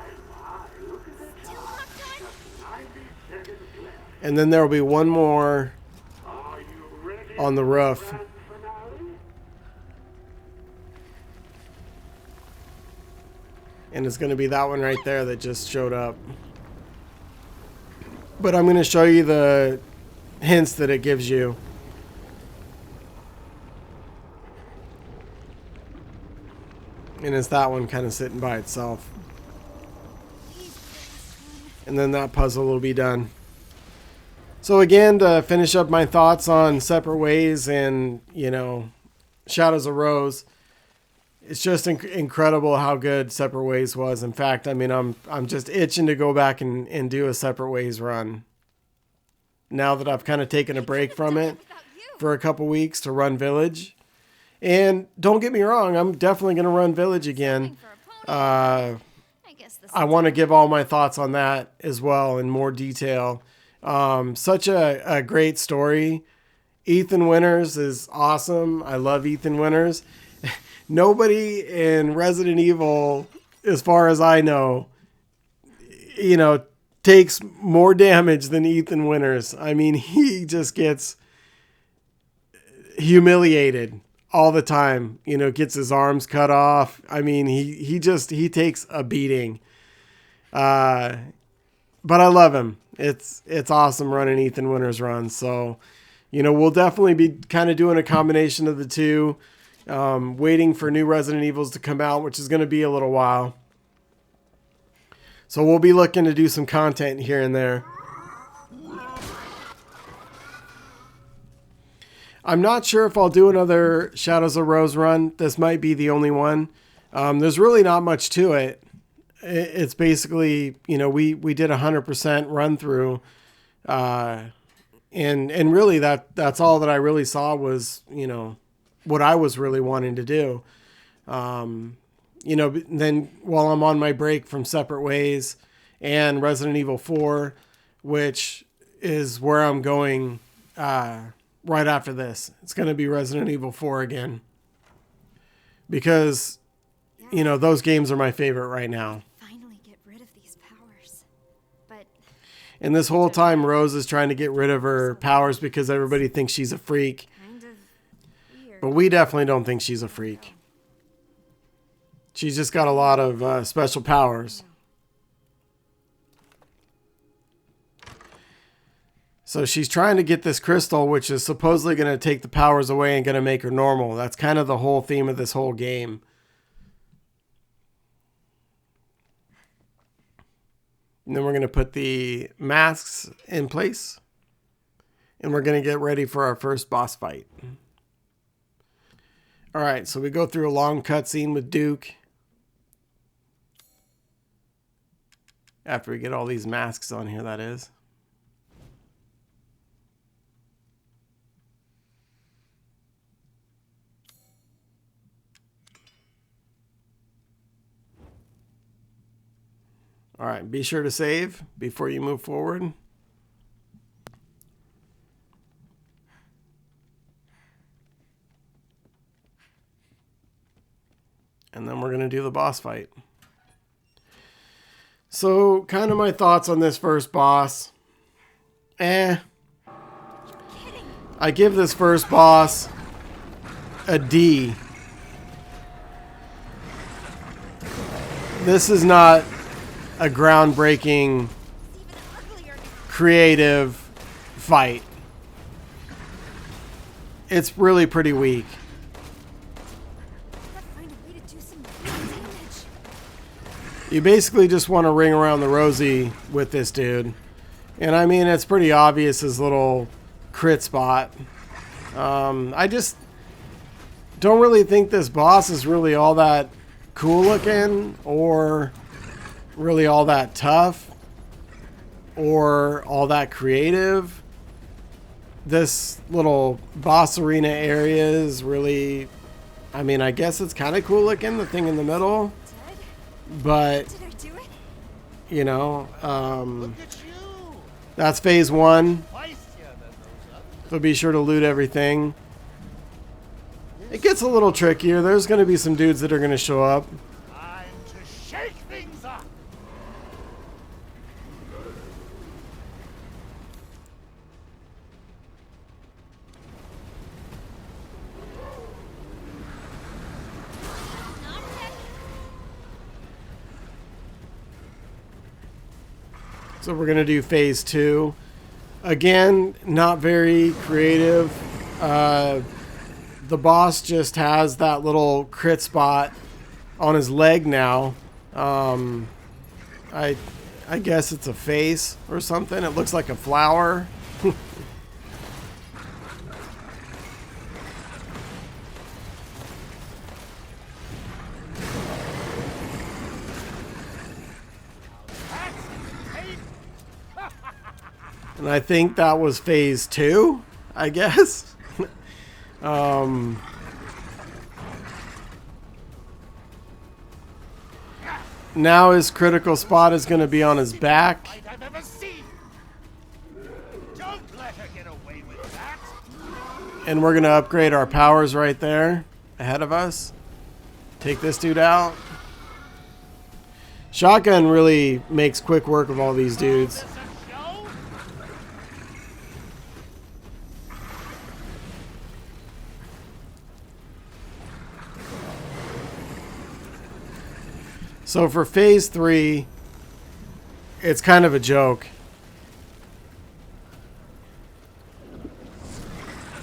B: done?
A: And then there will be one more
C: Are you ready
A: on the roof.
C: for the finale?
A: And it's going to be that one right there that just showed up. But I'm going to show you the hints that it gives you. And it's that one kind of sitting by itself. And then that puzzle will be done. So again, to finish up my thoughts on Separate Ways and, you know, Shadows of Rose, it's just incredible how good Separate Ways was. In fact, I mean, I'm just itching to go back and do a Separate Ways run. Now that I've kind of taken a break from it for a couple weeks to run Village. And don't get me wrong, I'm definitely going to run Village again. I want to give all my thoughts on that as well in more detail. Such a great story. Ethan Winters is awesome. I love Ethan Winters. Nobody in Resident Evil, as far as I know, you know, takes more damage than Ethan Winters. I mean, he just gets humiliated all the time. You know, gets his arms cut off. I mean, he takes a beating. But I love him. It's awesome running Ethan Winters runs. So, you know, we'll definitely be kind of doing a combination of the two. Waiting for new Resident Evils to come out, which is going to be a little while. So we'll be looking to do some content here and there. I'm not sure if I'll do another Shadows of Rose run. This might be the only one. There's really not much to it. It's basically, you know, we did 100% run through. And really that's all that I really saw was, you know, what I was really wanting to do. You know, then while I'm on my break from Separate Ways and Resident Evil 4, which is where I'm going right after this. It's going to be Resident Evil 4 again. Because, you know, those games are my favorite right now.
B: Finally get rid of these powers. But
A: And this whole time, Rose is trying to get rid of her powers because everybody thinks she's a freak.
B: kind of weird.
A: But we definitely don't think she's a freak. She's just got a lot of special powers. So she's trying to get this crystal, which is supposedly going to take the powers away and going to make her normal. That's kind of the whole theme of this whole game. And then we're going to put the masks in place. And we're going to get ready for our first boss fight. All right, so we go through a long cutscene with Duke. After we get all these masks on here, that is. All right, be sure to save before you move forward. And then we're going to do the boss fight. So, kind of my thoughts on this first boss. I give this first boss a D. This is not a groundbreaking, creative fight. It's really pretty weak. You basically just want to ring around the rosy with this dude. And I mean, it's pretty obvious his little crit spot. I just don't really think this boss is really all that cool looking or really all that tough or all that creative. This little boss arena area is really, I mean, I guess it's kind of cool looking, the thing in the middle. But, you know, that's phase 1. So be sure to loot everything. It gets a little trickier. There's going to be some dudes that are going to show up.
C: Time to shake things up.
A: So we're going to do phase 2. Again, not very creative. The boss just has that little crit spot on his leg now. I guess it's a face or something. It looks like a flower. And I think that was phase 2, I guess. Now his critical spot is going to be on his back.
C: I've ever seen. Don't let her get away with that.
A: And we're going to upgrade our powers right there ahead of us. Take this dude out. Shotgun really makes quick work of all these dudes. So for phase 3, it's kind of a joke.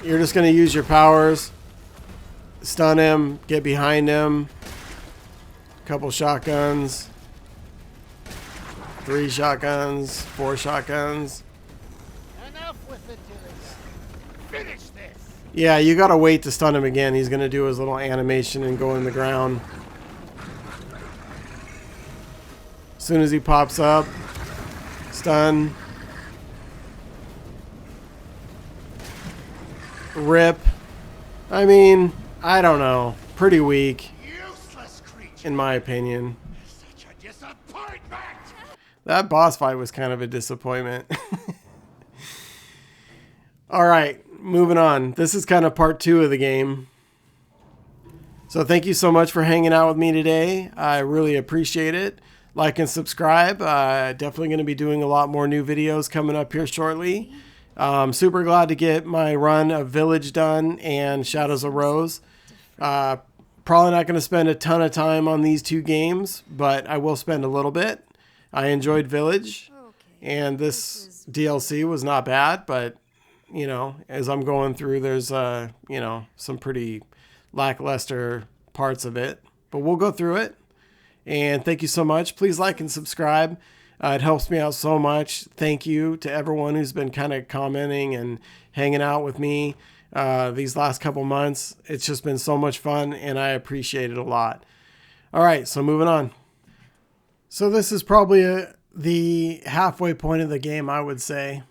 A: You're just going to use your powers, stun him, get behind him, couple shotguns, 3 shotguns, 4 shotguns.
C: Enough with the dillies. Finish this.
A: Yeah, you got to wait to stun him again. He's going to do his little animation and go in the ground. As soon as he pops up, stun, rip. I mean, I don't know. Pretty weak,
C: Useless creature.
A: in my opinion.
C: Such a disappointment.
A: That boss fight was kind of a disappointment. All right, moving on. This is kind of part 2 of the game. So thank you so much for hanging out with me today. I really appreciate it. Like and subscribe. Definitely going to be doing a lot more new videos coming up here shortly. Super glad to get my run of Village done and Shadows of Rose. Probably not going to spend a ton of time on these 2 games, but I will spend a little bit. I enjoyed Village, and this DLC was not bad, but, you know, as I'm going through, there's, you know, some pretty lackluster parts of it. But we'll go through it. And thank you so much. Please like and subscribe. It helps me out so much. Thank you to everyone who's been kind of commenting and hanging out with me these last couple months. It's just been so much fun, and I appreciate it a lot. All right, so moving on. So this is probably the halfway point of the game, I would say.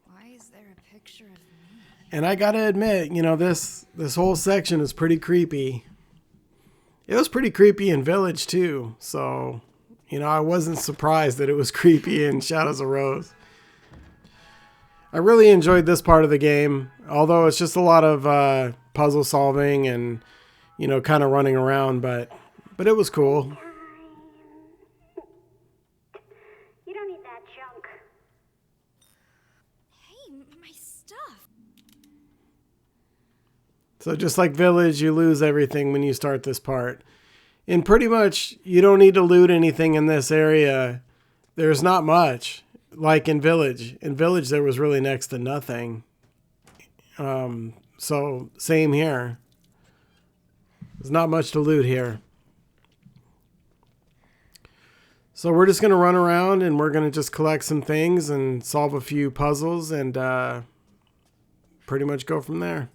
B: Why is there a picture of me?
A: And I gotta admit, you know, this whole section is pretty creepy. It was pretty creepy in Village too, so you know, I wasn't surprised that it was creepy in Shadows of Rose. I really enjoyed this part of the game, although it's just a lot of puzzle solving and, you know, kind of running around, but it was cool.
D: You don't need that junk.
B: Hey, my stuff.
A: So just like Village, you lose everything when you start this part. And pretty much, you don't need to loot anything in this area. There's not much, like in Village. In Village, there was really next to nothing. So, same here. There's not much to loot here. So we're just going to run around and we're going to just collect some things and solve a few puzzles and pretty much go from there.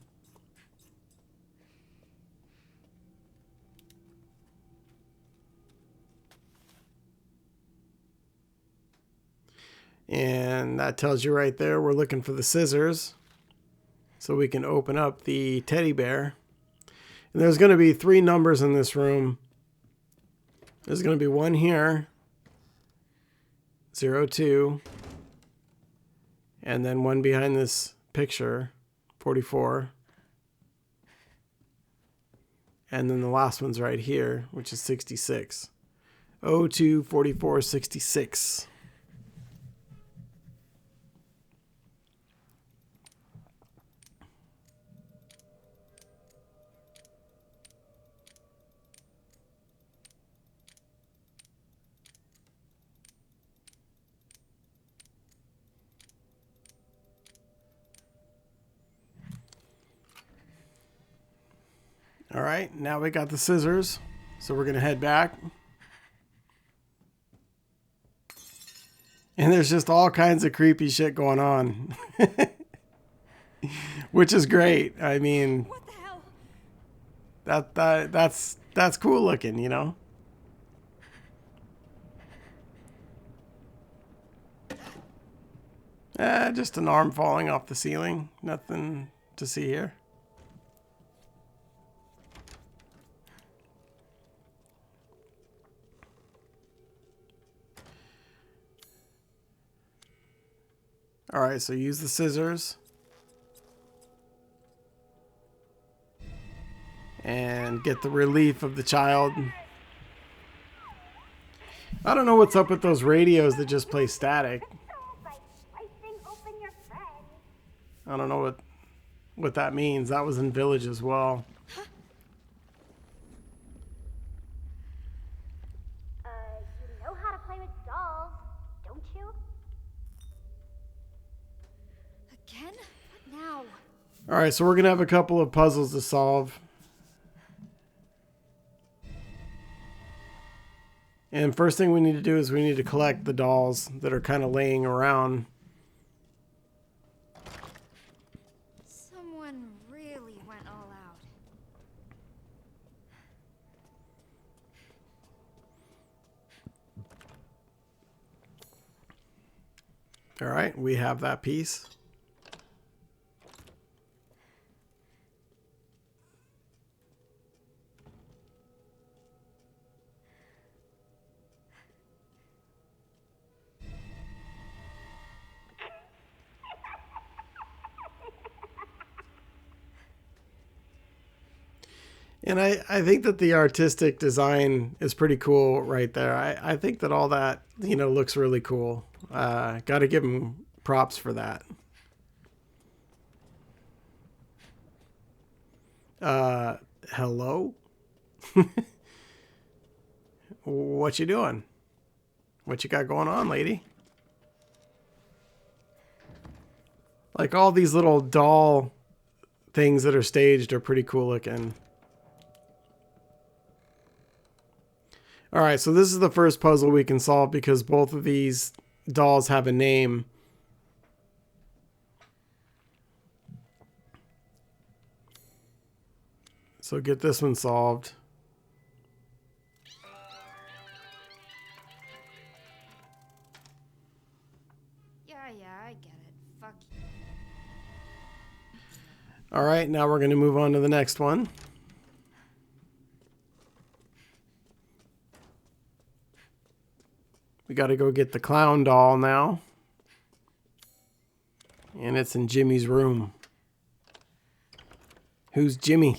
A: And that tells you right there we're looking for the scissors so we can open up the teddy bear. And there's going to be 3 numbers in this room. There's going to be one here, 02, and then one behind this picture, 44. And then the last one's right here, which is 66. 02, 44, 66. All right, now we got the scissors, so we're going to head back. And there's just all kinds of creepy shit going on. Which is great. I mean,
B: What the hell?
A: that's cool looking, you know? Just an arm falling off the ceiling. Nothing to see here. All right, so use the scissors. And get the relief of the child. I don't know what's up with those radios that just play static. I don't know what that means. That was in Village as well.
D: You know how to play with dolls, don't you?
B: Again? What now?
A: All right, so we're going to have a couple of puzzles to solve. And first thing we need to do is we need to collect the dolls that are kind of laying around.
B: Someone really went all out.
A: All right, we have that piece. And I think that the artistic design is pretty cool right there. I think that all that, you know, looks really cool. Got to give him props for that. Hello? What you doing? What you got going on, lady? Like all these little doll things that are staged are pretty cool looking. All right, so this is the first puzzle we can solve because both of these dolls have a name. So get this one solved.
B: Yeah, I get it. Fuck you.
A: All right, now we're going to move on to the next one. We got to go get the clown doll now. And it's in Jimmy's room. Who's Jimmy?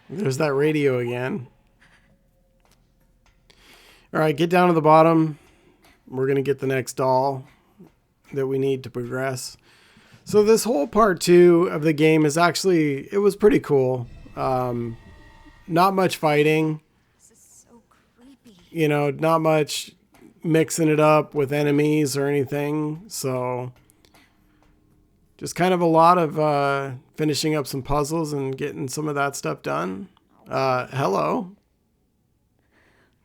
A: There's that radio again. All right, get down to the bottom. We're going to get the next doll that we need to progress. So this whole part 2 of the game is actually, it was pretty cool. Not much fighting.
B: This is so creepy.
A: You know, not much mixing it up with enemies or anything. So just kind of a lot of finishing up some puzzles and getting some of that stuff done. Hello.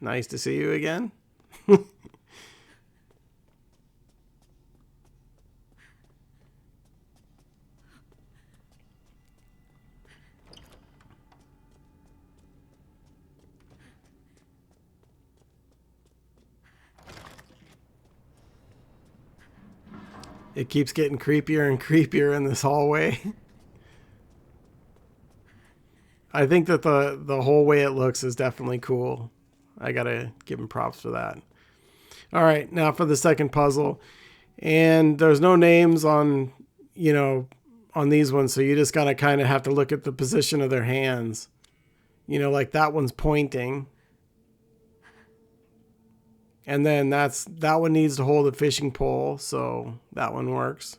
A: Nice to see you again. It keeps getting creepier and creepier in this hallway. I think that the whole way it looks is definitely cool. I gotta give him props for that. All right, now for the second puzzle. And there's no names on, you know, on these ones, so you just gotta kind of have to look at the position of their hands. You know, like that one's pointing. And then that one needs to hold a fishing pole, so that one works.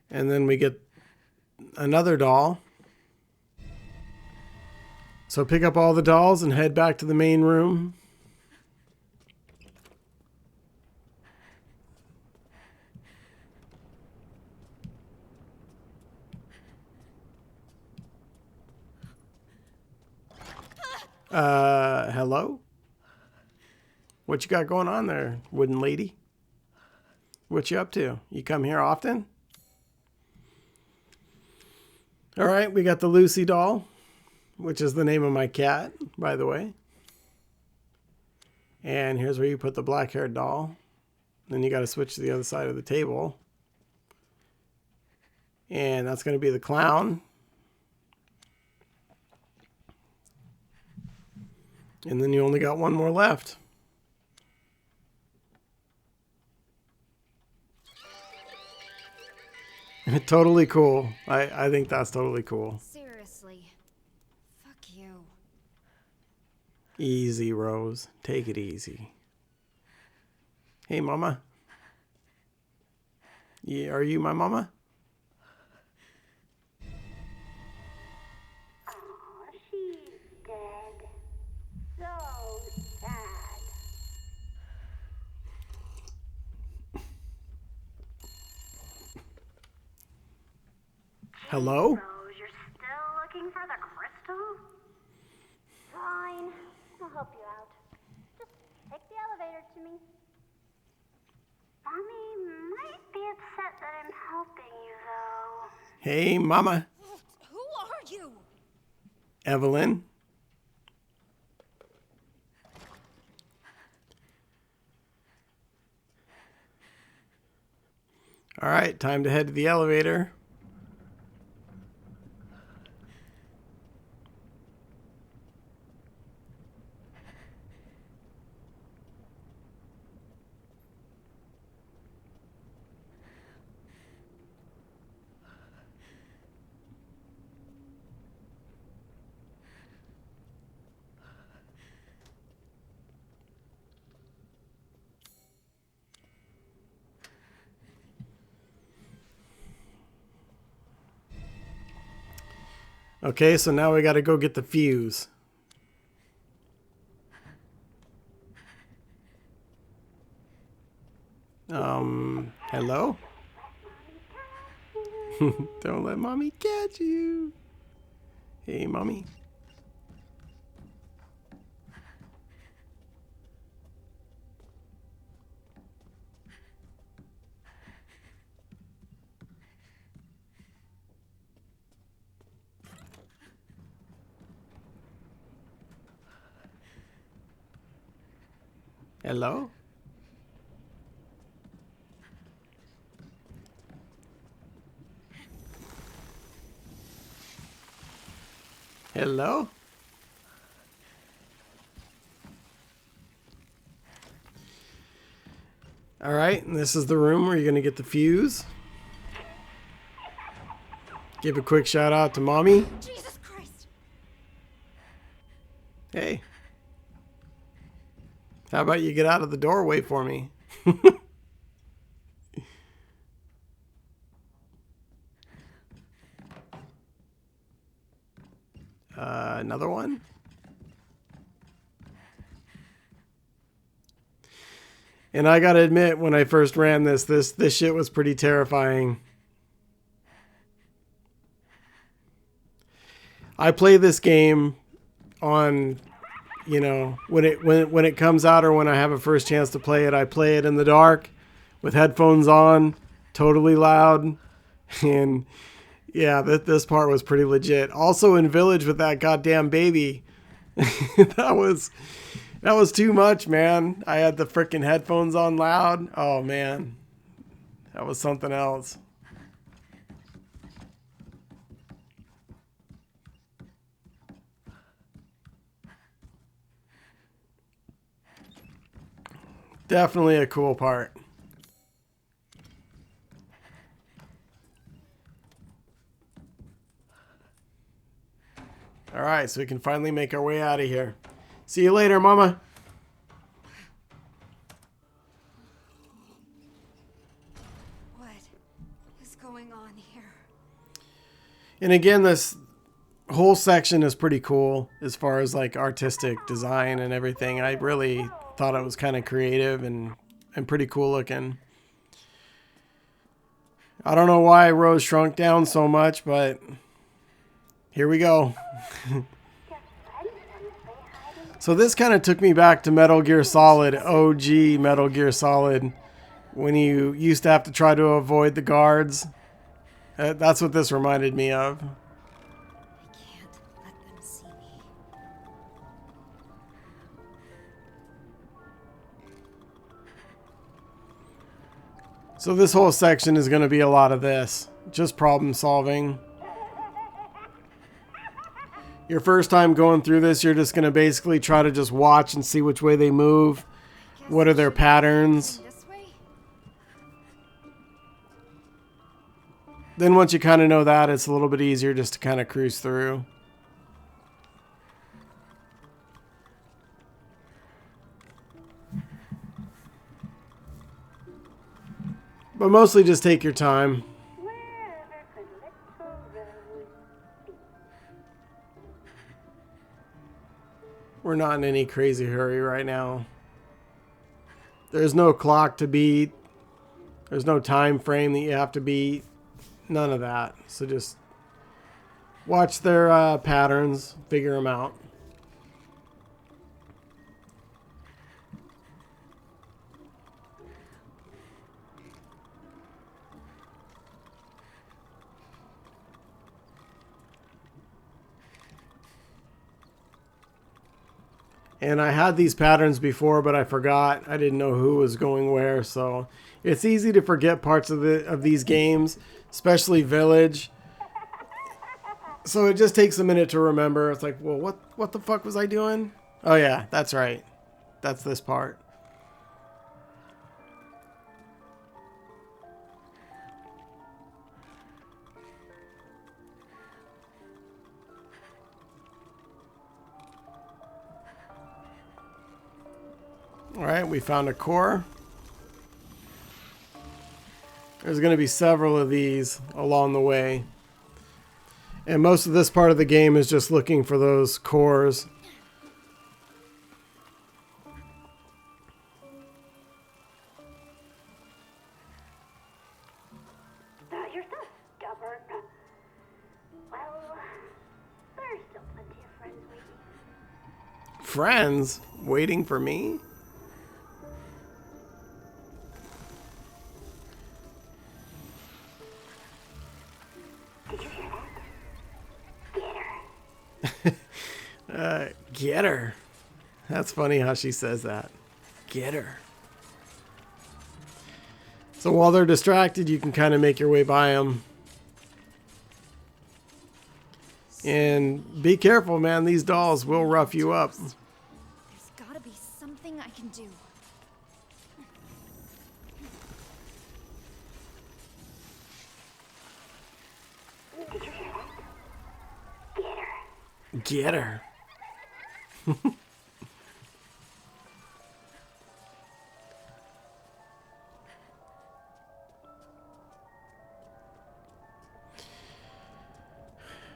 A: And then we get another doll. So pick up all the dolls and head back to the main room. Hello? What you got going on there, wooden lady? What you up to? You come here often? All right, we got the Lucy doll, which is the name of my cat, by the way. And here's where you put the black-haired doll. Then you got to switch to the other side of the table. And that's going to be the clown. And then you only got one more left. Totally cool. I think that's totally cool.
B: Seriously. Fuck you.
A: Easy, Rose. Take it easy. Hey, Mama. Yeah, are you my mama?
D: Aw, she's dead. So sad.
A: Hello?
D: Rose, you're still looking for the crystal? Fine. I'll help you out. Just take the elevator to me. Mommy might be upset that I'm helping you, though.
A: Hey, Mama.
B: Who are you?
A: Evelyn. All right, time to head to the elevator. Okay, so now we got to go get the fuse. Hello? Don't let mommy catch you. Hey, mommy. Hello? Hello? All right, and this is the room where you're going to get the fuse. Give a quick shout out to mommy.
B: Jesus Christ!
A: Hey. How about you get out of the doorway for me? Another one? And I gotta admit, when I first ran this shit was pretty terrifying. I play this game on, you know, when it comes out or when I have a first chance to play it, I play it in the dark with headphones on, totally loud, and yeah, this part was pretty legit. Also in Village with that goddamn baby. that was too much, man. I had the freaking headphones on loud. Oh man. That was something else. Definitely a cool part. All right, so we can finally make our way out of here. See you later, Mama.
B: What is going on here?
A: And again, this whole section is pretty cool as far as like artistic design and everything. I really thought it was kind of creative and pretty cool looking. I don't know why Rose shrunk down so much, but here we go. So this kind of took me back to Metal Gear Solid, OG Metal Gear Solid, when you used to have to try to avoid the guards. That's what this reminded me of.
B: I can't let them see me.
A: So this whole section is going to be a lot of this. Just problem solving. Your first time going through this, you're just going to basically try to just watch and see which way they move. What are their patterns?
B: This way?
A: Then once you kind of know that, it's a little bit easier just to kind of cruise through. But mostly just take your time.
D: Wherever could little Rose be?
A: We're not in any crazy hurry right now. There's no clock to beat. There's no time frame that you have to beat. None of that. So just watch their patterns, figure them out. And I had these patterns before, but I forgot. I didn't know who was going where, so it's easy to forget parts of these games, especially Village. So it just takes a minute to remember. It's like, well, what the fuck was I doing? Oh yeah, that's right. That's this part. All right, we found a core. There's going to be several of these along the way. And most of this part of the game is just looking for those cores.
D: You're so stubborn. Well, there's still plenty of friends waiting.
A: Friends waiting for me?
D: Did you hear that? Get her.
A: Get her. That's funny how she says that. Get her. So while they're distracted, you can kind of make your way by them. And be careful, man. These dolls will rough you up.
B: There's gotta be something I can do.
D: Did you hear that?
A: Get her.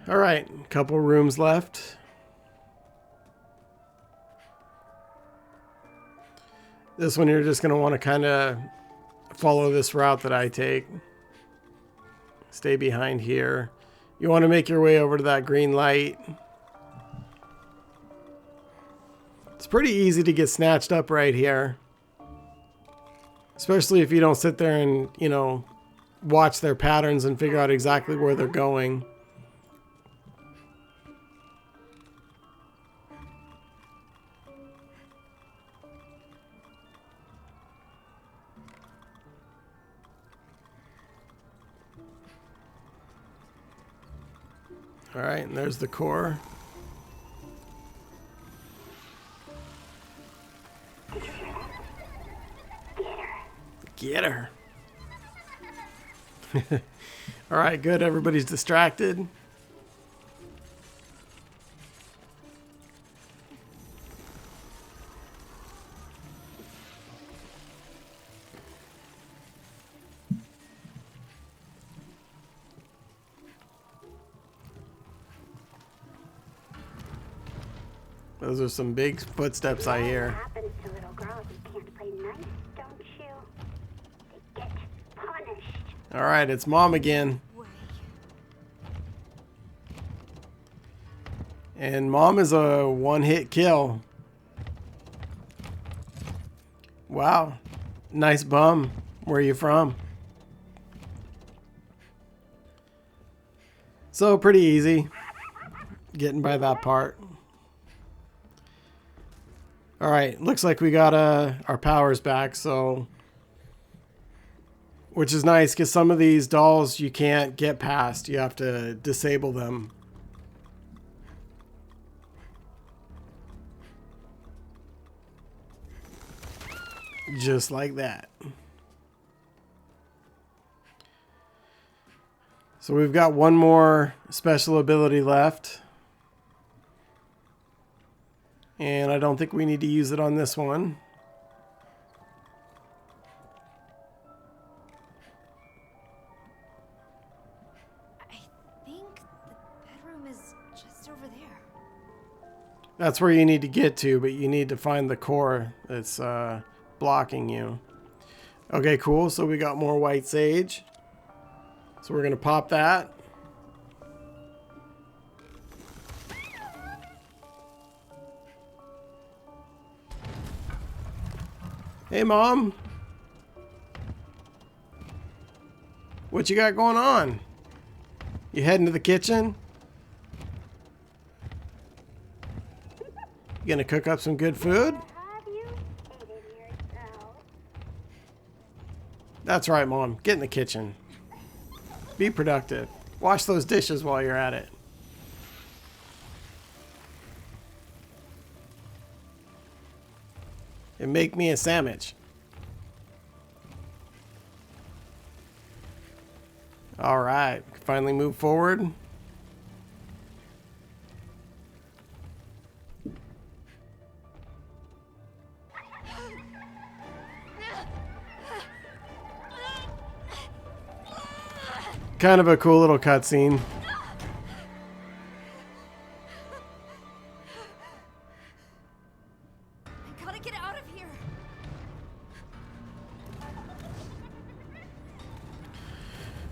A: All right, couple rooms left. This one you're just going to want to kind of follow this route that I take. Stay behind here. You want to make your way over to that green light. It's pretty easy to get snatched up right here. Especially if you don't sit there and, you know, watch their patterns and figure out exactly where they're going. All right, and there's the core. Get her. All right, good. Everybody's distracted. Those are some big footsteps I hear.
D: What happens to little girls who can't play nice, don't you? They get punished.
A: All right, it's Mom again.
B: Way.
A: And Mom is a one-hit kill. Wow. Nice bum. Where are you from? So pretty easy. Getting by that part. All right, looks like we got our powers back, so which is nice because some of these dolls you can't get past. You have to disable them. Just like that. So we've got one more special ability left. And I don't think we need to use it on this one.
B: I think the bedroom is just over there.
A: That's where you need to get to, but you need to find the core that's blocking you. Okay, cool. So we got more white sage. So we're going to pop that. Hey, Mom. What you got going on? You heading to the kitchen? You gonna cook up some good food?
D: Have you hated yourself?
A: That's right, Mom. Get in the kitchen. Be productive. Wash those dishes while you're at it. And make me a sandwich. All right, finally move forward. Kind of a cool little cutscene.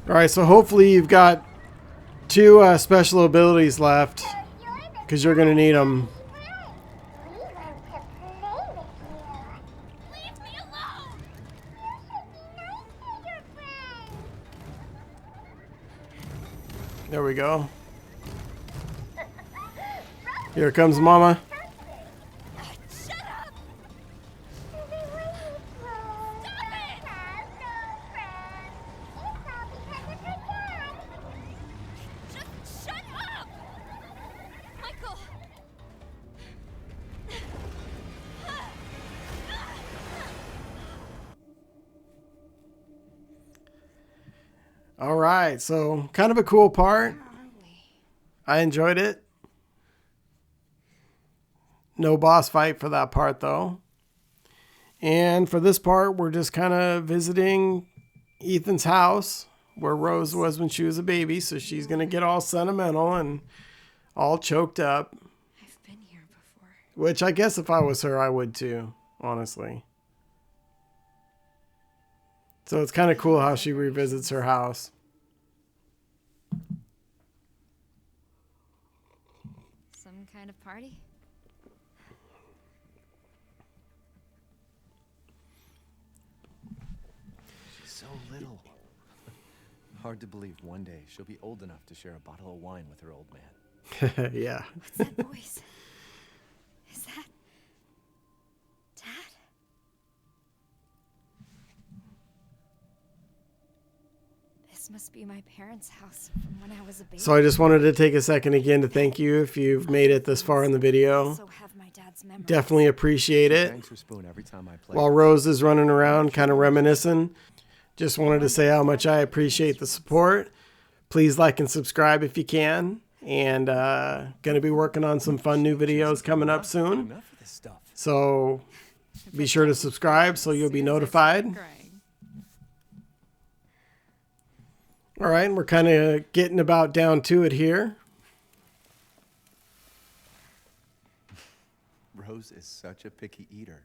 A: All right, so hopefully you've got two special abilities left because you're going to need them.
D: We want to play with you.
B: Leave me alone!
D: You should be nice to your friends.
A: There we go. Here comes Mama.
B: Shut up!
D: Stop it! Have no friends. It's all because of your dad.
B: Just shut up! Michael!
A: All right, so kind of a cool part.
B: Where are we?
A: I enjoyed it. No boss fight for that part, though. And for this part, we're just kind of visiting Ethan's house where Rose was when she was a baby. So she's going to get all sentimental and all choked up.
B: I've been here before.
A: Which I guess if I was her, I would too, honestly. So it's kind of cool how she revisits her house.
B: Some kind of party?
E: She's so little. Hard to believe one day she'll be old enough to share a bottle of wine with her old man.
A: Yeah.
B: What's that voice? Is that... Dad? This must be my parents' house from when I was a baby.
A: So I just wanted to take a second again to thank you if you've made it this far in the video.
B: Also have my dad's memories.
A: Definitely appreciate it.
E: Thanks for spoon every time I play.
A: While Rose is running around kind of reminiscing, just wanted to say how much I appreciate the support. Please like and subscribe if you can. And going to be working on some fun new videos coming up soon.
E: Enough of this stuff.
A: So be sure to subscribe so you'll be notified.
B: Crying.
A: All right, we're kind of getting about down to it here.
E: Rose is such a picky eater.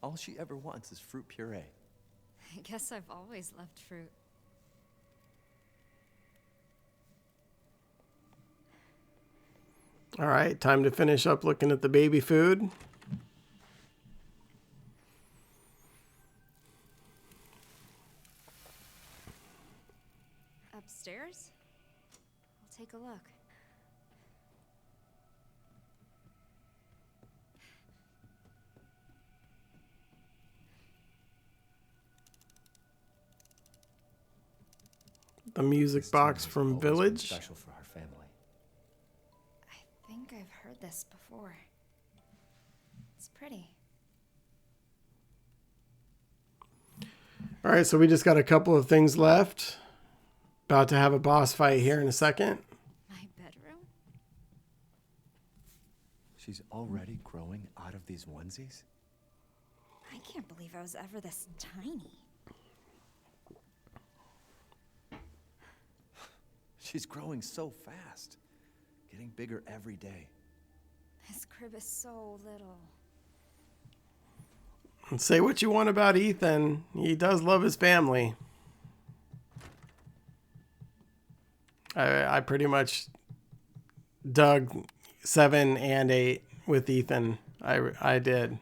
E: All she ever wants is fruit puree.
B: I guess I've always loved fruit.
A: All right, time to finish up looking at the baby food.
B: Upstairs? I'll take a look.
A: The music box from
E: Always been
A: Village.
E: Special for our family.
B: I think I've heard this before. It's pretty.
A: All right, so we just got a couple of things left. About to have a boss fight here in a second.
B: My bedroom?
E: She's already growing out of these onesies?
B: I can't believe I was ever this tiny.
E: She's growing so fast. Getting bigger every day.
B: This crib is so little.
A: And say what you want about Ethan. He does love his family. I pretty much dug 7 and 8 with Ethan. I did.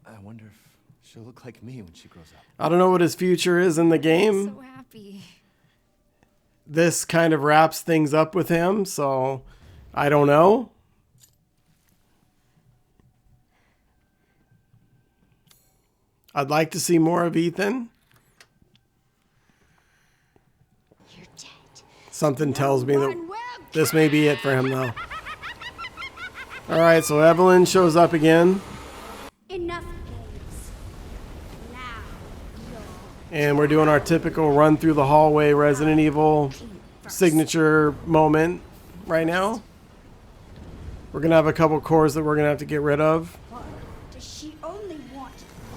E: I wonder if she'll look like me when she grows up.
A: I don't know what his future is in the game.
B: So happy.
A: This kind of wraps things up with him, so I don't know. I'd like to see more of Ethan.
D: You're dead.
A: Something tells me that this may be it for him, though. All right, so Evelyn shows up again,
D: Enough games. Now
A: and we're doing our typical run through the hallway Resident Evil signature moment right now. We're going to have a couple cores that we're going to have to get rid of.
D: does she only want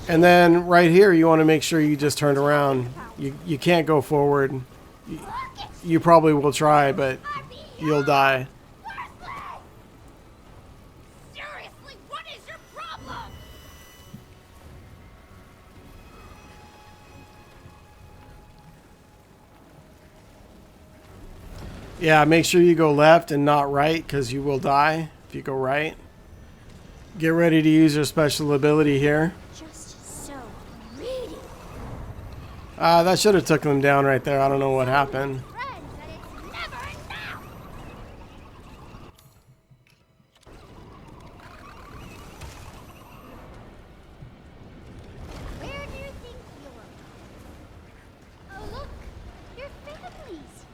A: And then right here, you want to make sure you just turn around. You can't go forward. You probably will try, but you'll die.
B: Seriously, what is your problem?
A: Yeah, make sure you go left and not right, because you will die if you go right. Get ready to use your special ability here.
D: Just so greedy.
A: That should have took them down right there. I don't know what happened.
D: Friends, and it's never enough. Where do you think you're? Oh look, your families.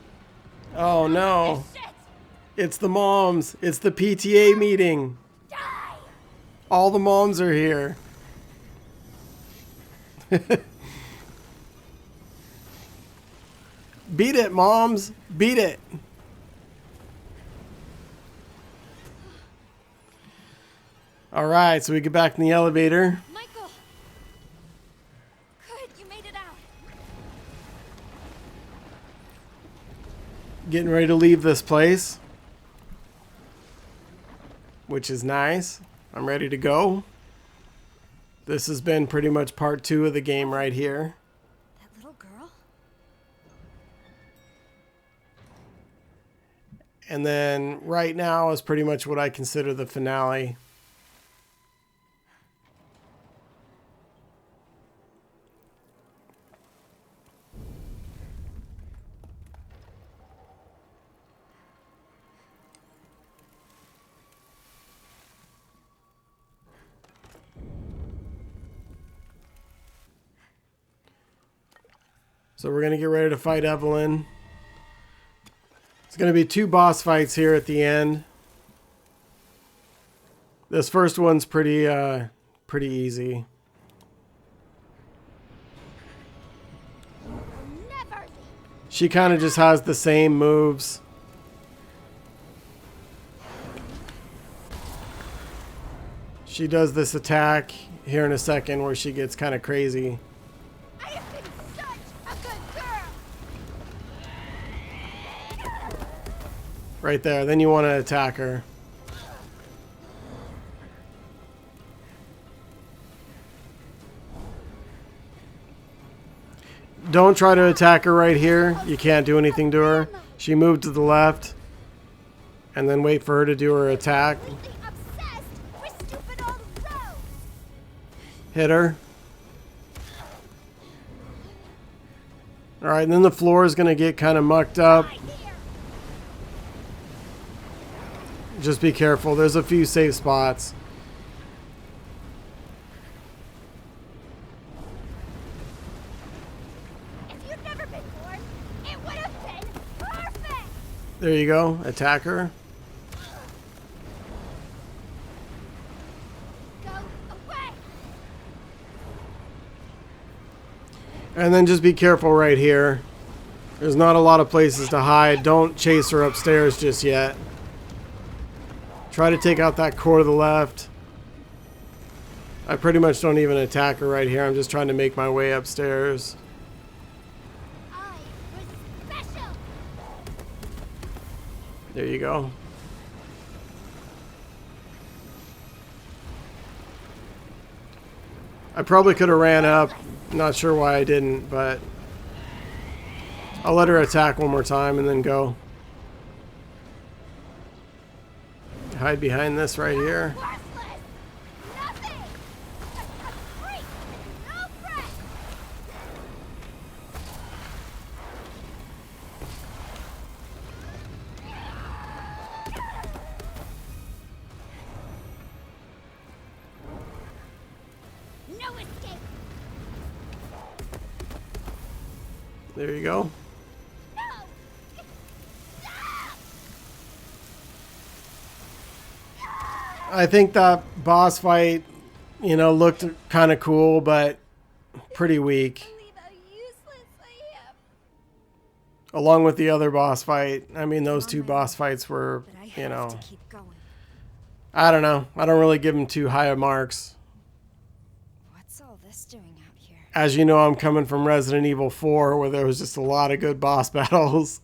A: Oh no.
D: Shit!
A: It's the moms. It's the PTA meeting.
D: Die!
A: All the moms are here. Beat it, moms. Beat it. All right, so we get back in the elevator.
B: Michael! Good, you made it out.
A: Getting ready to leave this place, which is nice. I'm ready to go. This has been pretty much part 2 of the game right here.
B: That little girl?
A: And then right now is pretty much what I consider the finale. So we're going to get ready to fight Evelyn. It's going to be 2 boss fights here at the end. This first one's pretty easy.
D: Never leave.
A: She kind of just has the same moves. She does this attack here in a second where she gets kind of crazy.
D: I have been such a good girl.
A: Right there. Then you want to attack her. Don't try to attack her right here. You can't do anything to her. She moved to the left. And then wait for her to do her attack.
D: Completely obsessed with stupid old Rose.
A: Hit her. Alright, and then the floor is going to get kind of mucked up.
D: Right here.
A: Just be careful. There's a few safe spots.
D: If you'd never been born, it would have been perfect.
A: There you go. Attack her.
D: Go away.
A: And then just be careful right here. There's not a lot of places to hide. Don't chase her upstairs just yet. Try to take out that core to the left. I pretty much don't even attack her right here. I'm just trying to make my way upstairs.
D: I was special.
A: There you go. I probably could have ran up. Not sure why I didn't, but I'll let her attack one more time and then go. Hide behind this right here.
D: Worthless. Nothing. A freak. No friend. No escape.
A: There you go.
D: No.
A: I think that boss fight, you know, looked kind of cool, but pretty weak.
D: Believe how useless I am.
A: Along with the other boss fight. I mean, those 2 boss fights were,
B: But I
A: you
B: have
A: know,
B: to keep going.
A: I don't know. I don't really give them too high of marks.
B: What's all this doing out here?
A: As you know, I'm coming from Resident Evil 4, where there was just a lot of good boss battles.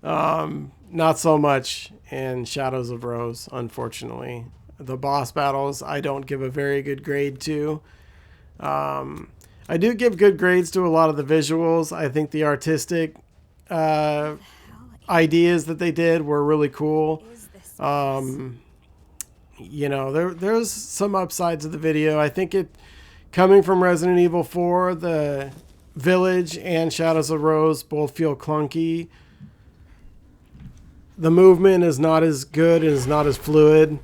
A: Not so much in Shadows of Rose, unfortunately. The boss battles, I don't give a very good grade to. I do give good grades to a lot of the visuals. I think the artistic
B: Hell
A: ideas that they did were really cool.
B: Is this
A: You know, there's some upsides of the video. I think it, coming from Resident Evil 4, the Village and Shadows of Rose both feel clunky. The movement is not as good and is not as fluid,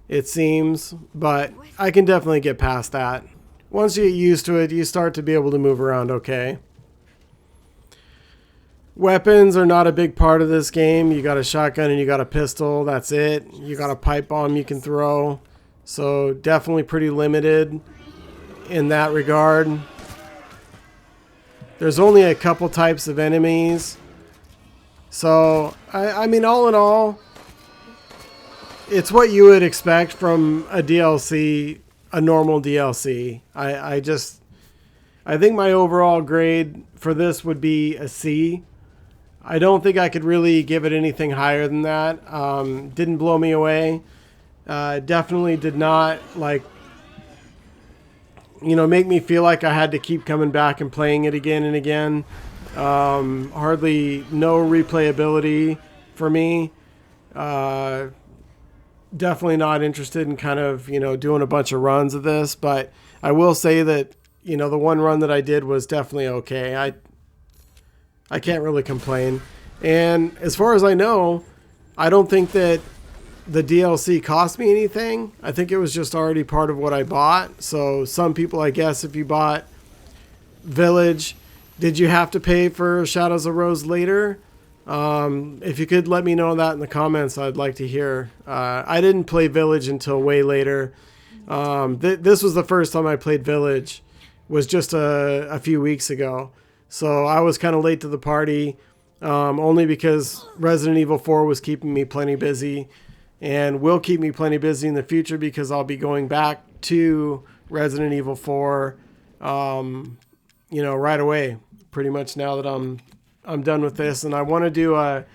A: it seems, but I can definitely get past that. Once you get used to it, you start to be able to move around okay. Weapons are not a big part of this game. You got a shotgun and you got a pistol. That's it. You got a pipe bomb you can throw. So definitely pretty limited in that regard. There's only a couple types of enemies. So, I mean, all in all, it's what you would expect from a DLC, a normal DLC. I think my overall grade for this would be a C. I don't think I could really give it anything higher than that. Didn't blow me away. Definitely did not, like, you know, make me feel like I had to keep coming back and playing it again and again. Hardly no replayability for me. Definitely not interested in kind of, you know, doing a bunch of runs of this, but I will say that, you know, the one run that I did was definitely okay. I can't really complain. And as far as I know, I don't think that the DLC cost me anything. I think it was just already part of what I bought. So some people, I guess, if you bought Village, did you have to pay for Shadows of Rose later? If you could let me know that in the comments, I'd like to hear. I didn't play Village until way later. This was the first time I played Village, was just a few weeks ago. So I was kind of late to the party, only because Resident Evil 4 was keeping me plenty busy and will keep me plenty busy in the future because I'll be going back to Resident Evil 4, you know, right away, pretty much now that I'm done with this. And I want to do a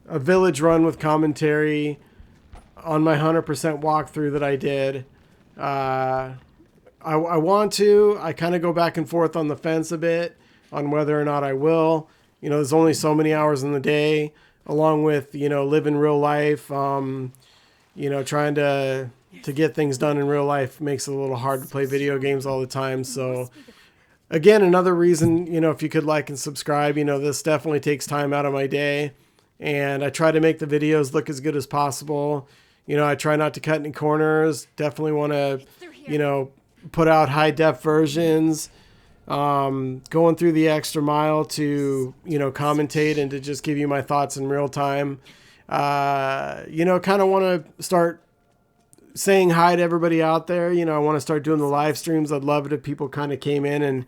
A: Village run with commentary on my 100% walkthrough that I did. I want to. I kind of go back and forth on the fence a bit on whether or not I will. You know, there's only so many hours in the day, along with, you know, living real life. You know, trying to get things done in real life makes it a little hard to play video games all the time. So again, another reason, you know, if you could like and subscribe, you know, this definitely takes time out of my day, and I try to make the videos look as good as possible. You know, I try not to cut any corners. Definitely want to, you know, put out high def versions. Going through the extra mile to, you know, commentate and to just give you my thoughts in real time. You know, kind of want to start saying hi to everybody out there. You know, I want to start doing the live streams. I'd love it if people kind of came in and,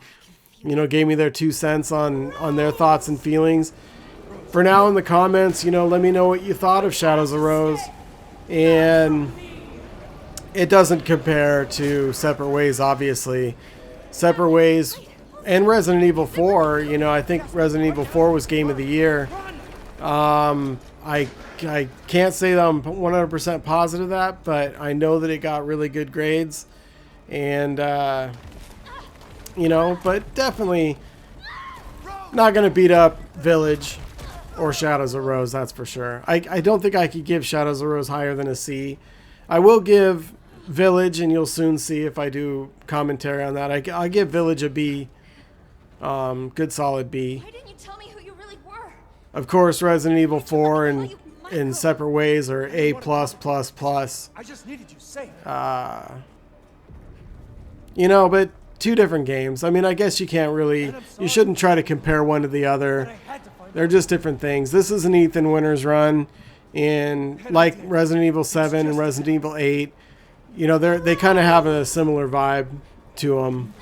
A: you know, gave me their 2 cents on their thoughts and feelings. For now, in the comments, you know, let me know what you thought of Shadows of Rose. And it doesn't compare to Separate Ways, obviously. Separate Ways and Resident Evil 4, you know, I think Resident Evil 4 was Game of the Year. I can't say that I'm 100% positive of that, but I know that it got really good grades. And, you know, but definitely not going to beat up Village or Shadows of Rose, that's for sure. I don't think I could give Shadows of Rose higher than a C. I will give Village, and you'll soon see if I do commentary on that. I'll give Village a B. Good solid B.
B: Why didn't you tell me who you really were?
A: Of course, Resident Evil 4 and in Separate Ways are A+++.
E: I just needed you safe.
A: You know, but two different games. I mean, I guess you can't really, you shouldn't try to compare one to the other. They're just different things. This is an Ethan Winters run, and like Resident Evil 7 and Resident Evil 8, you know, they kind of have a similar vibe to them.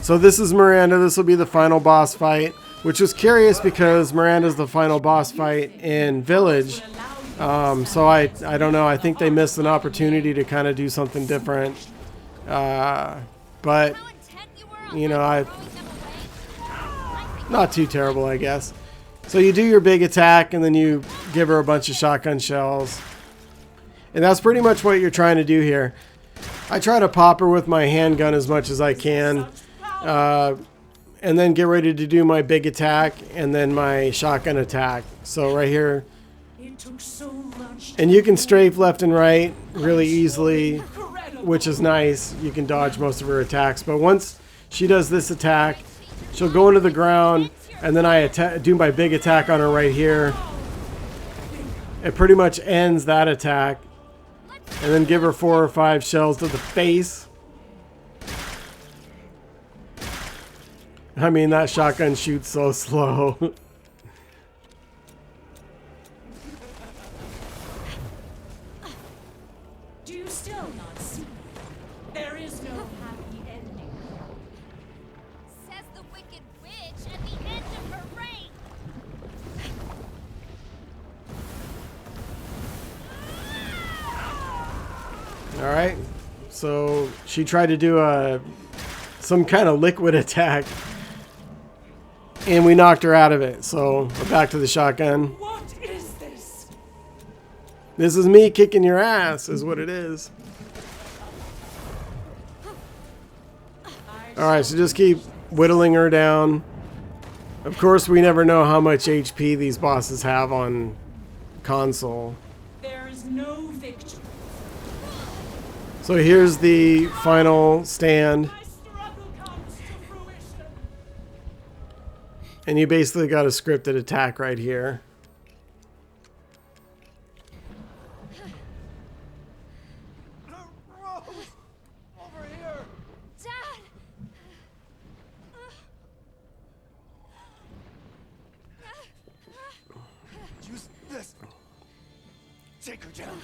A: So this is Miranda. This will be the final boss fight, which was curious because Miranda's the final boss fight in Village. So I don't know. I think they missed an opportunity to kind of do something different. But, you know, not too terrible, I guess. So you do your big attack, and then you give her a bunch of shotgun shells. And that's pretty much what you're trying to do here. I try to pop her with my handgun as much as I can. and then get ready to do my big attack and then my shotgun attack. So right here,
F: It took so much.
A: and you can strafe left and right really easily, which is nice. You can dodge most of her attacks, but once she does this attack, she'll go into the ground, and then I do my big attack on her right here. It pretty much ends that attack, and then give her 4 or 5 shells to the face. I mean, that shotgun shoots so slow.
F: Do you still not see? There is no happy ending.
B: Says the wicked witch at the end of her reign.
A: All right, so she tried to do some kind of liquid attack, and we knocked her out of it. So we're back to the shotgun.
F: What is this?
A: This is me kicking your ass, is what it is. All right, so just keep whittling her down. Of course, we never know how much HP these bosses have on console.
F: There is no victory.
A: So here's the final stand.
F: My struggle comes to fruition.
A: And you basically got a scripted attack right here.
E: Rose! Over here!
B: Dad!
E: Use this! Take her down!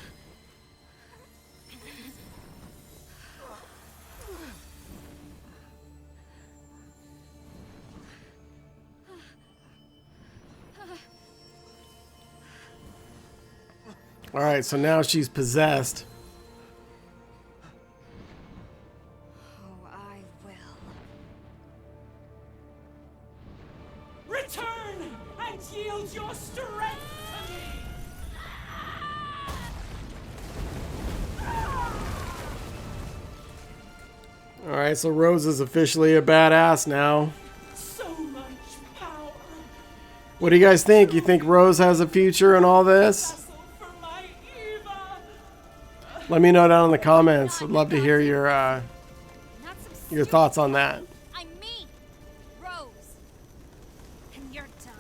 A: All right, so now she's possessed.
B: Oh, I will.
F: Return and yield your strength to me.
A: All right, so Rose is officially a badass now.
F: So much power.
A: What do you guys think? You think Rose has a future in all this?
F: Vessel for my Eva.
A: Let me know down in the comments. I'd love to hear your
B: Not some
A: your thoughts on that.
B: I'm me, Rose. And you're done.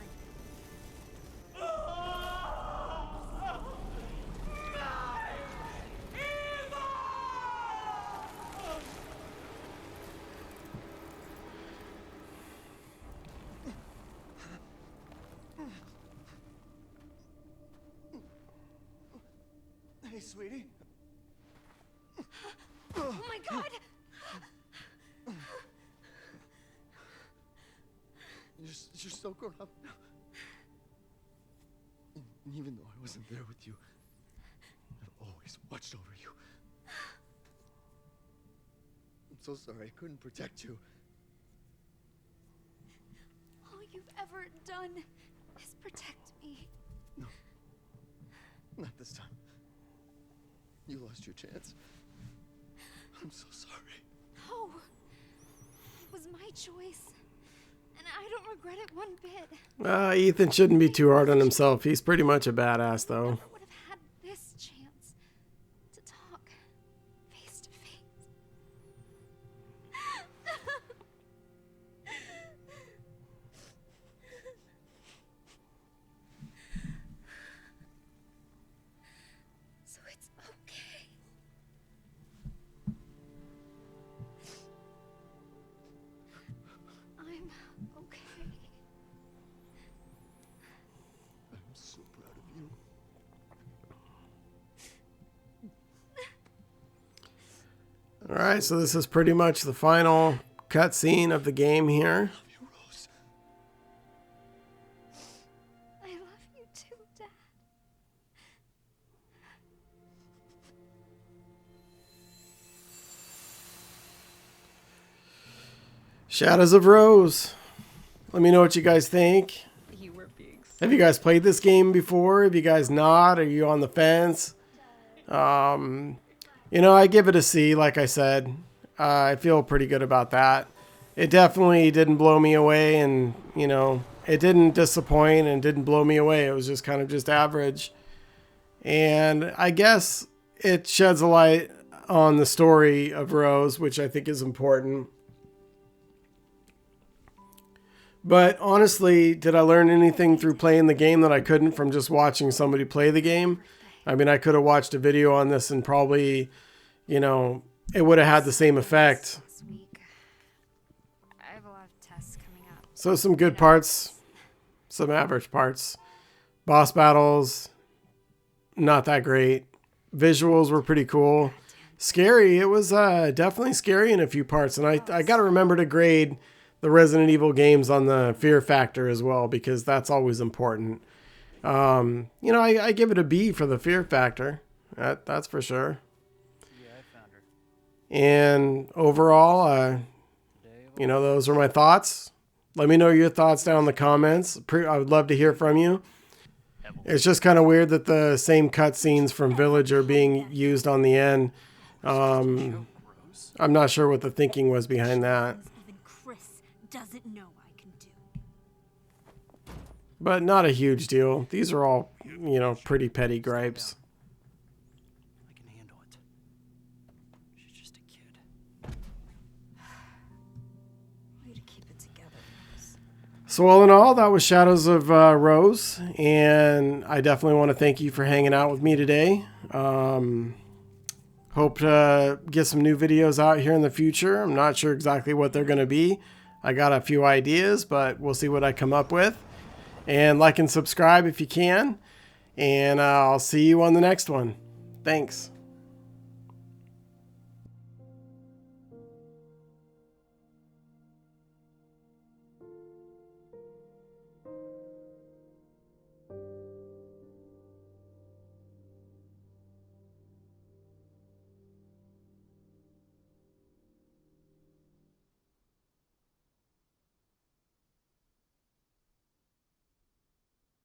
E: Hey, sweetie.
B: Oh my god!
E: You're so grown up now. And even though I wasn't there with you, I've always watched over you. I'm so sorry I couldn't protect you.
B: All you've ever done is protect me.
E: Not this time. You lost your chance. I'm so sorry.
B: No. It was my choice. And I don't regret it one bit.
A: Ethan shouldn't be too hard on himself. He's pretty much a badass, though.
B: Never would have had this chance to talk face to face. So it's okay. I'm okay.
E: I'm so proud of you.
A: All right, so this is pretty much the final cutscene of the game here.
E: Love you, Rose.
B: I love you too, Dad.
A: Shadows of Rose. Let me know what you guys think.
F: You were being
A: Have you guys played this game before? Have you guys not? Are you on the fence? You know, I give it a C, like I said. I feel pretty good about that. it definitely didn't blow me away, and you know, it didn't disappoint and didn't blow me away. It was just kind of just average. And I guess it sheds a light on the story of Rose, which I think is important. But honestly, did I learn anything through playing the game that I couldn't from just watching somebody play the game? I mean, I could have watched a video on this and probably, you know, it would have had the same effect.
B: This week, I have a lot of tests coming up.
A: So some good parts, some average parts. Boss battles, not that great. Visuals were pretty cool. Scary, it was definitely scary in a few parts. And I got to remember to grade the Resident Evil games on the fear factor as well, because that's always important. You know, I give it a B for the fear factor. That's for sure.
G: Yeah, I found her.
A: And overall, you know, those are my thoughts. Let me know your thoughts down in the comments. I would love to hear from you. It's just kind of weird that the same cutscenes from Village are being used on the end. I'm not sure what the thinking was behind that.
D: Even Chris doesn't know I can do.
A: But not a huge deal. These are all, you know, pretty petty gripes.
G: I can handle it. She's just a kid.
B: Way to keep it together, Rose.
A: So all in all, that was Shadows of Rose. And I definitely want to thank you for hanging out with me today. Hope to get some new videos out here in the future. I'm not sure exactly what they're going to be. I got a few ideas, but we'll see what I come up with. And like and subscribe if you can. And I'll see you on the next one. Thanks.